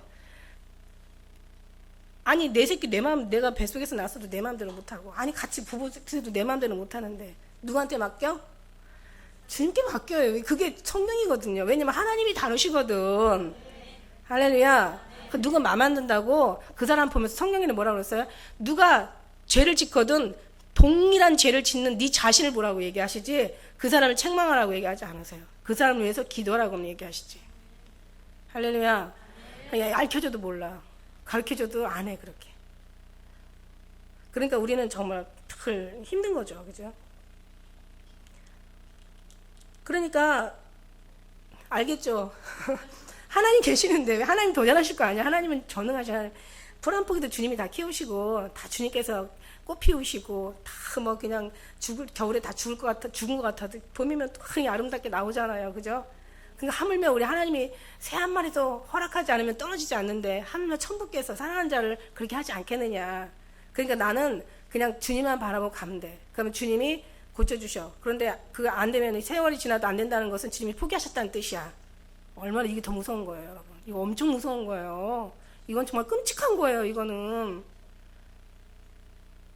아니 내 새끼 내 마음 내가 뱃속에서 낳았어도 내 마음대로 못하고, 아니 같이 부부도 내 마음대로 못하는데 누구한테 맡겨? 주님께 맡겨요. 그게 성령이거든요. 왜냐면 하나님이 다루시거든. 할렐루야. 그 누가 마음 안 든다고 그 사람 보면서 성령이는 뭐라고 그랬어요? 누가 죄를 짓거든 동일한 죄를 짓는 네 자신을 보라고 얘기하시지 그 사람을 책망하라고 얘기하지 않으세요. 그 사람을 위해서 기도하라고 얘기하시지. 할렐루야. 알려줘도 몰라. 가르쳐줘도 안 해 그렇게. 그러니까 우리는 정말 힘든 거죠. 그죠? 그러니까 알겠죠? 하나님 계시는데 왜 하나님 더 잘하실 거 아니야? 하나님은 전능하셔. 풀 한 포기도 주님이 다 키우시고 다 주님께서 꽃 피우시고 다 뭐 그냥 겨울에 다 죽은 것 같아도 봄이면 또 그냥 아름답게 나오잖아요. 그죠? 그러니까 하물며 우리 하나님이 새 한 마리도 허락하지 않으면 떨어지지 않는데 하물며 천부께서 사랑하는 자를 그렇게 하지 않겠느냐. 그러니까 나는 그냥 주님만 바라보고 가면 돼. 그러면 주님이 고쳐주셔. 그런데 그거 안 되면 세월이 지나도 안 된다는 것은 주님이 포기하셨다는 뜻이야. 얼마나 이게 더 무서운 거예요, 여러분. 이거 엄청 무서운 거예요. 이건 정말 끔찍한 거예요, 이거는.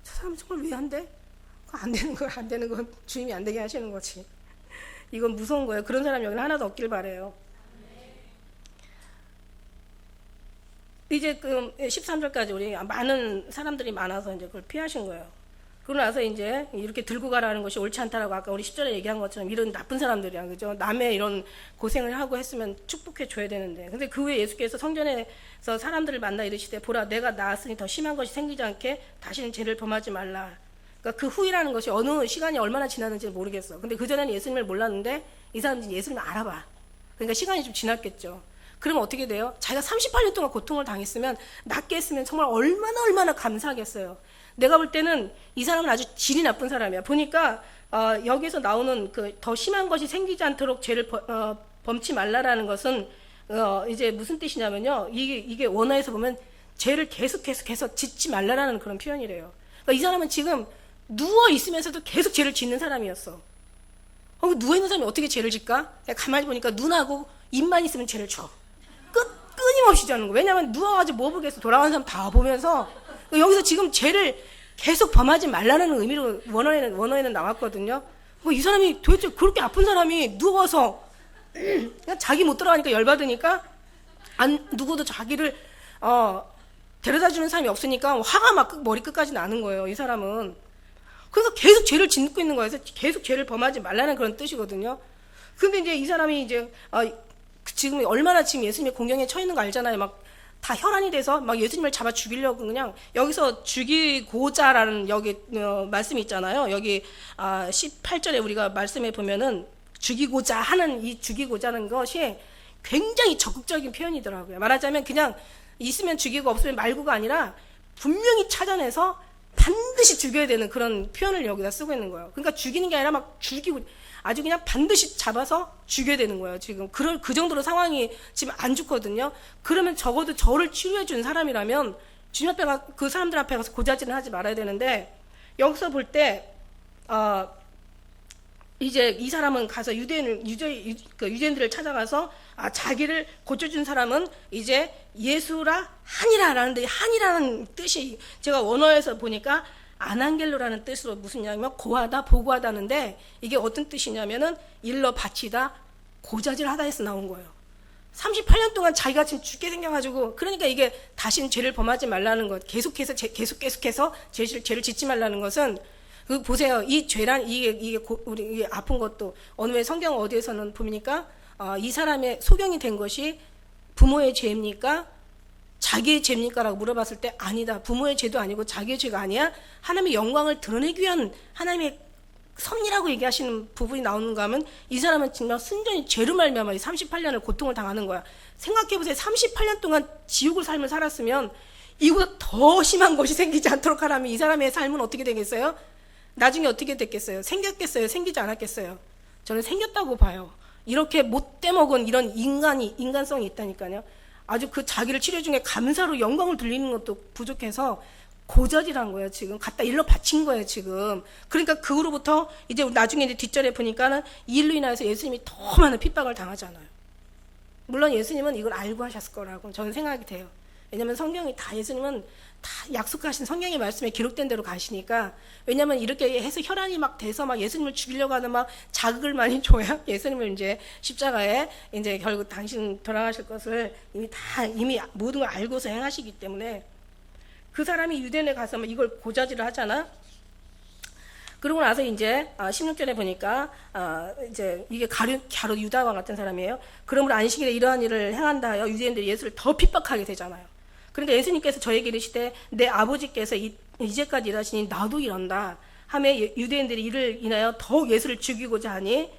저 사람 정말 왜 안 돼? 그거 안 되는 거야, 안 되는 건 주님이 안 되게 하시는 거지. 이건 무서운 거예요. 그런 사람 여기는 하나도 없길 바래요. 이제 그 13절까지 우리 많은 사람들이 많아서 이제 그걸 피하신 거예요. 그러고 나서 이제 이렇게 들고 가라는 것이 옳지 않다라고 아까 우리 10절에 얘기한 것처럼 이런 나쁜 사람들이야. 그죠? 남의 이런 고생을 하고 했으면 축복해 줘야 되는데. 근데 그 후에 예수께서 성전에서 사람들을 만나 이르시되 보라 내가 나았으니 더 심한 것이 생기지 않게 다시는 죄를 범하지 말라. 그러니까 그 후이라는 것이 어느 시간이 얼마나 지났는지 모르겠어. 근데 그전에는 예수님을 몰랐는데 이 사람들이 예수님을 알아봐. 그러니까 시간이 좀 지났겠죠. 그러면 어떻게 돼요? 자기가 38년 동안 고통을 당했으면 낫게 했으면 정말 얼마나 감사하겠어요. 내가 볼 때는 이 사람은 아주 질이 나쁜 사람이야. 보니까 여기서 나오는 그 더 심한 것이 생기지 않도록 죄를 범치 말라라는 것은 이제 무슨 뜻이냐면요. 이게 원어에서 보면 죄를 계속해서 짓지 말라라는 그런 표현이래요. 그러니까 이 사람은 지금 누워 있으면서도 계속 죄를 짓는 사람이었어. 누워 있는 사람이 어떻게 죄를 짓까? 가만히 보니까 눈하고 입만 있으면 죄를 줘. 끊임없이 자는 거. 왜냐면 누워가지고 뭐 보겠어. 돌아가는 사람 다 보면서 여기서 지금 죄를 계속 범하지 말라는 의미로 원어에는 나왔거든요. 이 사람이 도대체 그렇게 아픈 사람이 누워서 그냥 자기 못 들어가니까 열받으니까 누구도 자기를 데려다 주는 사람이 없으니까 화가 막 머리 끝까지 나는 거예요. 이 사람은. 그러니까 계속 죄를 짓고 있는 거예요. 그래서 계속 죄를 범하지 말라는 그런 뜻이거든요. 근데 이제 이 사람이 이제 지금 얼마나 지금 예수님의 공경에 처해 있는 거 알잖아요. 막 다 혈안이 돼서 막 예수님을 잡아 죽이려고 그냥 여기서 죽이고자라는 여기 말씀이 있잖아요. 여기 18절에 우리가 말씀해 보면은 죽이고자 하는 이 죽이고자는 것이 굉장히 적극적인 표현이더라고요. 말하자면 그냥 있으면 죽이고 없으면 말고가 아니라 분명히 찾아내서 반드시 죽여야 되는 그런 표현을 여기다 쓰고 있는 거예요. 그러니까 죽이는 게 아니라 막 죽이고 아주 그냥 반드시 잡아서 죽여야 되는 거예요. 지금 그 정도로 상황이 지금 안 좋거든요. 그러면 적어도 저를 치료해 준 사람이라면 주님 앞에 그 사람들 앞에 가서 고자질은 하지 말아야 되는데, 여기서 볼 때 이제 이 사람은 가서 유대인들을 찾아가서 자기를 고쳐준 사람은 이제 예수라 하니라라는데, 한이라는 뜻이 제가 원어에서 보니까 아난겔로라는 뜻으로 무슨 얘기냐면 고하다, 보고하다는데, 이게 어떤 뜻이냐면은 일러 바치다, 고자질하다 해서 나온 거예요. 38년 동안 자기가 지금 죽게 생겨가지고, 그러니까 이게 다시는 죄를 범하지 말라는 것, 계속해서 죄를 짓지 말라는 것은, 보세요. 이 죄란, 우리 아픈 것도, 어느 왜 성경 어디에서는 보니까, 이 사람의 소경이 된 것이 부모의 죄입니까? 자기의 죄입니까? 라고 물어봤을 때, 아니다. 부모의 죄도 아니고 자기의 죄가 아니야. 하나님의 영광을 드러내기 위한 하나님의 섭리라고 얘기하시는 부분이 나오는가 하면, 이 사람은 정말 순전히 죄로 말미암아 38년을 고통을 당하는 거야. 생각해보세요. 38년 동안 지옥을 삶을 살았으면 이보다 더 심한 것이 생기지 않도록 하라면 이 사람의 삶은 어떻게 되겠어요? 나중에 어떻게 됐겠어요? 생겼겠어요? 생기지 않았겠어요? 저는 생겼다고 봐요. 이렇게 못돼 먹은 이런 인간성이 있다니까요. 아주 그 자기를 치료 중에 감사로 영광을 돌리는 것도 부족해서 고자질한 거예요. 지금 갖다 일러 바친 거예요. 지금. 그러니까 그 후로부터 이제 나중에 이제 뒷절에 보니까는 이 일로 인해서 예수님이 더 많은 핍박을 당하잖아요. 물론 예수님은 이걸 알고 하셨을 거라고 저는 생각이 돼요. 왜냐하면 성경이 다, 예수님은 다 약속하신 성경의 말씀에 기록된 대로 가시니까. 왜냐하면 이렇게 해서 혈안이 막 돼서 막 예수님을 죽이려고 하는 막 자극을 많이 줘야 예수님을 이제 십자가에 이제 결국 당신 돌아가실 것을 이미 모든 걸 알고서 행하시기 때문에, 그 사람이 유대인에 가서 막 이걸 고자질을 하잖아. 그러고 나서 이제 16절에 보니까 이제 이게 가룟 유다와 같은 사람이에요. 그러므로 안식일에 이러한 일을 행한다 하여 유대인들이 예수를 더 핍박하게 되잖아요. 그러니까 예수님께서 저에게 이르시되 내 아버지께서 이제까지 일하시니 나도 이런다 하며 유대인들이 이를 인하여 더욱 예수를 죽이고자 하니,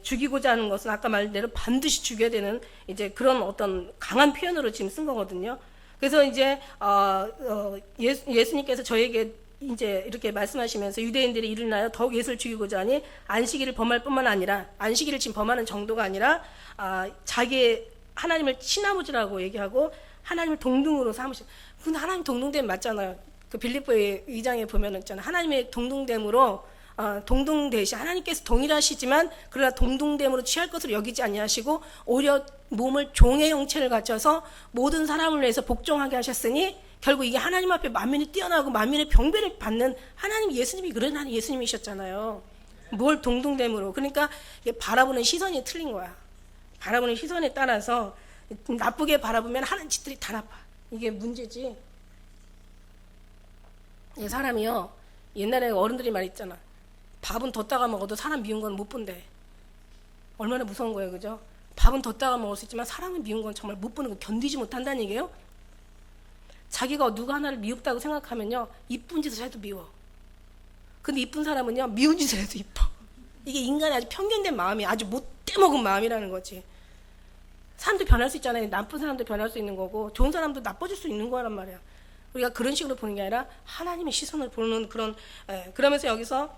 죽이고자 하는 것은 아까 말대로 반드시 죽여야 되는 이제 그런 어떤 강한 표현으로 지금 쓴 거거든요. 그래서 이제 예수님께서 저에게 이제 이렇게 말씀하시면서 유대인들이 이를 인하여 더욱 예수를 죽이고자 하니 안식일을 범할 뿐만 아니라, 안식일을 지금 범하는 정도가 아니라 자기의 하나님을 친아버지라고 얘기하고 하나님을 동등으로 삼으시. 근데 하나님 동등됨 맞잖아요. 그 빌립보의 2장에 보면은 있잖아요. 하나님의 동등됨으로 동등되시, 하나님께서 동일하시지만 그러나 동등됨으로 취할 것으로 여기지 아니하시고 오히려 몸을 종의 형체를 갖춰서 모든 사람을 위해서 복종하게 하셨으니, 결국 이게 하나님 앞에 만민이 뛰어나고 만민의 병배를 받는 하나님, 예수님이 그런 하나님 예수님이셨잖아요. 뭘 동등됨으로. 그러니까 바라보는 시선이 틀린 거야. 바라보는 시선에 따라서 나쁘게 바라보면 하는 짓들이 다 나빠. 이게 문제지. 이 사람이요, 옛날에 어른들이 말했잖아. 밥은 뒀다가 먹어도 사람 미운 건 못 본대. 얼마나 무서운 거예요, 그죠? 밥은 뒀다가 먹을 수 있지만 사람은 미운 건 정말 못 보는 거, 견디지 못한다는 얘기예요. 자기가 누가 하나를 미웠다고 생각하면요, 이쁜 짓을 해도 미워. 근데 이쁜 사람은요, 미운 짓을 해도 이뻐. 이게 인간의 아주 편견된 마음이, 아주 못돼 먹은 마음이라는 거지. 사람도 변할 수 있잖아요. 나쁜 사람도 변할 수 있는 거고 좋은 사람도 나빠질 수 있는 거란 말이야. 우리가 그런 식으로 보는 게 아니라 하나님의 시선을 보는 그런, 그러면서 여기서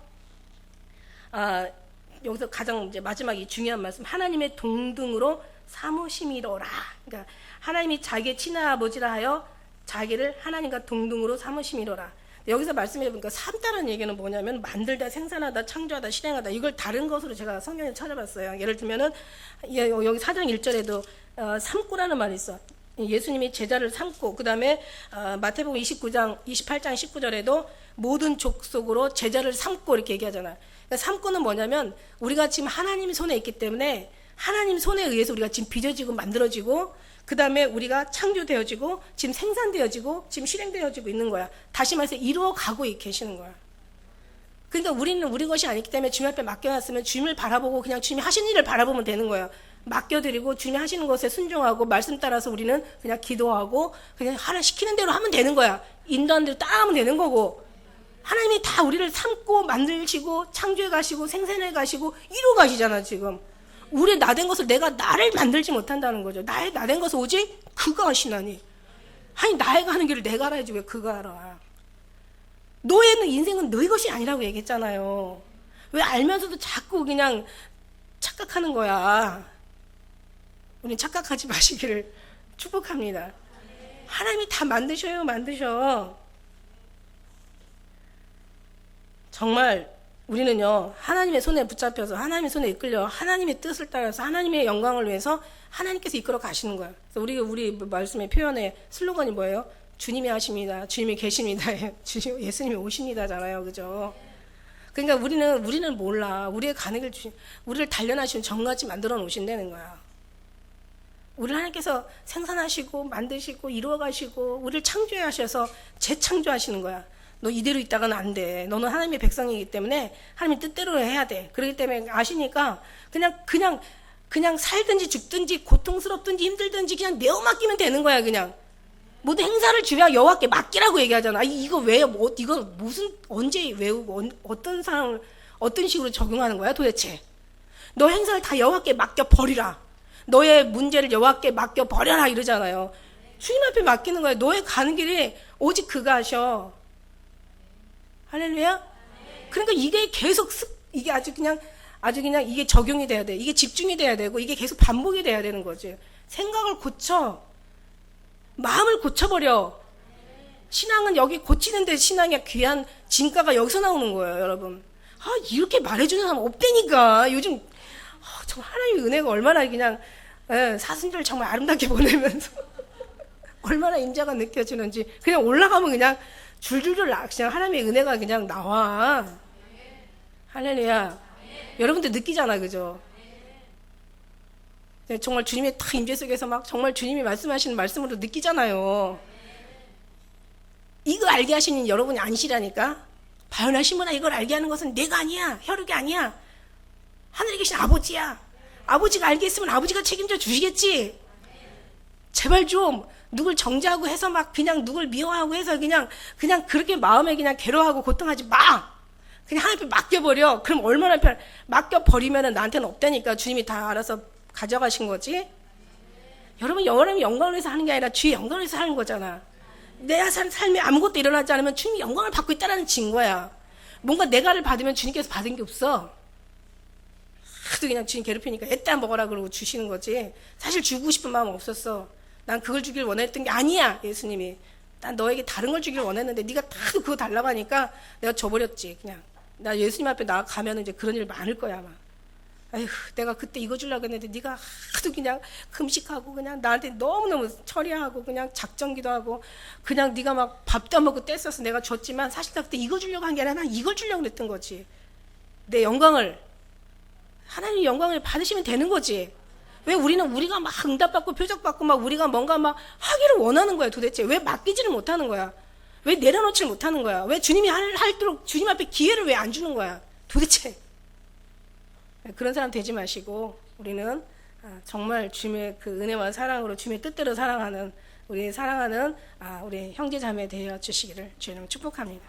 가장 이제 마지막이 중요한 말씀, 하나님의 동등으로 삼으심이로라. 그러니까 하나님이 자기의 친아버지라 하여 자기를 하나님과 동등으로 삼으심이로라. 여기서 말씀해 보니까 삼다라는 얘기는 뭐냐면 만들다, 생산하다, 창조하다, 실행하다, 이걸 다른 것으로 제가 성경에 찾아봤어요. 예를 들면은 여기 4장 1절에도 삼고라는 말이 있어. 예수님이 제자를 삼고, 그 다음에 마태복음 28장 19절에도 모든 족속으로 제자를 삼고 이렇게 얘기하잖아요. 그러니까 삼고는 뭐냐면 우리가 지금 하나님 손에 있기 때문에 하나님 손에 의해서 우리가 지금 빚어지고 만들어지고, 그 다음에 우리가 창조되어지고 지금 생산되어지고 지금 실행되어지고 있는 거야. 다시 말해서 이루어가고 계시는 거야. 그러니까 우리는 우리 것이 아니기 때문에 주님 앞에 맡겨놨으면 주님을 바라보고 그냥 주님이 하신 일을 바라보면 되는 거야. 맡겨드리고 주님이 하시는 것에 순종하고 말씀 따라서 우리는 그냥 기도하고 그냥 하나 시키는 대로 하면 되는 거야. 인도하는 대로 따라하면 되는 거고, 하나님이 다 우리를 삼고 만드시고 창조해 가시고 생산해 가시고 이루어 가시잖아. 지금 우리 나된 것을 내가 나를 만들지 못한다는 거죠. 나된 것을 오직 그가 하시나니. 아니 나애가 하는 길을 내가 알아야지 왜 그가 알아. 너의 인생은 너의 것이 아니라고 얘기했잖아요. 왜 알면서도 자꾸 그냥 착각하는 거야. 우린 착각하지 마시기를 축복합니다. 하나님이 다 만드셔. 정말 우리는요, 하나님의 손에 붙잡혀서 하나님의 손에 이끌려 하나님의 뜻을 따라서 하나님의 영광을 위해서 하나님께서 이끌어 가시는 거야. 그래서 우리 말씀의 표현의 슬로건이 뭐예요? 주님이 하십니다. 주님이 계십니다. 예수님이 오십니다잖아요. 그죠? 그러니까 우리는 몰라. 우리의 가능을 우리를 단련하시는 정같이 만들어 놓으신다는 거야. 우리를 하나님께서 생산하시고 만드시고 이루어 가시고 우리를 창조해 하셔서 재창조하시는 거야. 너 이대로 있다가는 안 돼. 너는 하나님의 백성이기 때문에 하나님의 뜻대로 해야 돼. 그렇기 때문에 아시니까 그냥 살든지 죽든지 고통스럽든지 힘들든지 그냥 내어 맡기면 되는 거야. 그냥 모든 행사를 주야 여호와께 맡기라고 얘기하잖아. 이거 왜 이거 무슨 언제 외우고 어떤 상황을 어떤 식으로 적용하는 거야 도대체? 너 행사를 다 여호와께 맡겨 버리라. 너의 문제를 여호와께 맡겨 버려라 이러잖아요. 주님 앞에 맡기는 거야. 너의 가는 길이 오직 그가 하셔. 할렐루야. 그러니까 이게 계속 이게 아주 그냥 이게 적용이 돼야 돼. 이게 집중이 돼야 되고 이게 계속 반복이 돼야 되는 거지. 생각을 고쳐. 마음을 고쳐버려. 신앙은 여기 고치는데 신앙의 귀한 진가가 여기서 나오는 거예요, 여러분. 이렇게 말해주는 사람 없다니까. 요즘 정말 하나님의 은혜가 얼마나 그냥 사순절을 정말 아름답게 보내면서 얼마나 임재가 느껴지는지 그냥 올라가면 그냥 줄줄줄 그냥 하나님의 은혜가 그냥 나와. 할렐루야. 여러분들 느끼잖아, 그죠? 정말 주님의 딱 임재 속에서 막 정말 주님이 말씀하시는 말씀으로 느끼잖아요. 이거 알게 하시는 여러분이 아니시라니까. 바요나 시모나 이걸 알게 하는 것은 내가 아니야. 혈육이 아니야. 하늘에 계신 아버지야. 아버지가 알게 했으면 아버지가 책임져 주시겠지. 제발 좀 누굴 정죄하고 해서 막 그냥 누굴 미워하고 해서 그냥 그렇게 마음에 그냥 괴로워하고 고통하지 마. 그냥 하나님 앞에 맡겨버려. 그럼 얼마나 맡겨버리면 나한테는 없다니까. 주님이 다 알아서 가져가신 거지. 여러분 영광을 위해서 하는 게 아니라 주의 영광을 위해서 하는 거잖아. 내 삶에 아무것도 일어나지 않으면 주님이 영광을 받고 있다는 증거야. 뭔가 내가를 받으면 주님께서 받은 게 없어. 하도 그냥 주님 괴롭히니까 애따 먹어라 그러고 주시는 거지. 사실 주고 싶은 마음 없었어. 난 그걸 주길 원했던 게 아니야. 예수님이 난 너에게 다른 걸 주길 원했는데 네가 다 그거 달라고 하니까 내가 줘버렸지. 그냥 나 예수님 앞에 나가면 이제 그런 일 많을 거야 아마. 아휴, 내가 그때 이거 주려고 했는데 네가 하도 그냥 금식하고 그냥 나한테 너무너무 처리하고 그냥 작정기도 하고 그냥 네가 막 밥도 안 먹고 떼써서 내가 줬지만 사실 나 그때 이거 주려고 한 게 아니라 난 이걸 주려고 했던 거지. 내 영광을 하나님 영광을 받으시면 되는 거지. 왜 우리가 막 응답받고 표적받고 막 우리가 뭔가 막 하기를 원하는 거야 도대체. 왜 맡기지를 못하는 거야. 왜 내려놓지를 못하는 거야. 왜 주님이 할도록 주님 앞에 기회를 왜 안 주는 거야 도대체. 그런 사람 되지 마시고 우리는 정말 주님의 그 은혜와 사랑으로 주님의 뜻대로 사랑하는 우리 사랑하는 우리 형제 자매 되어 주시기를 주님 축복합니다.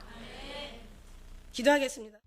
기도하겠습니다.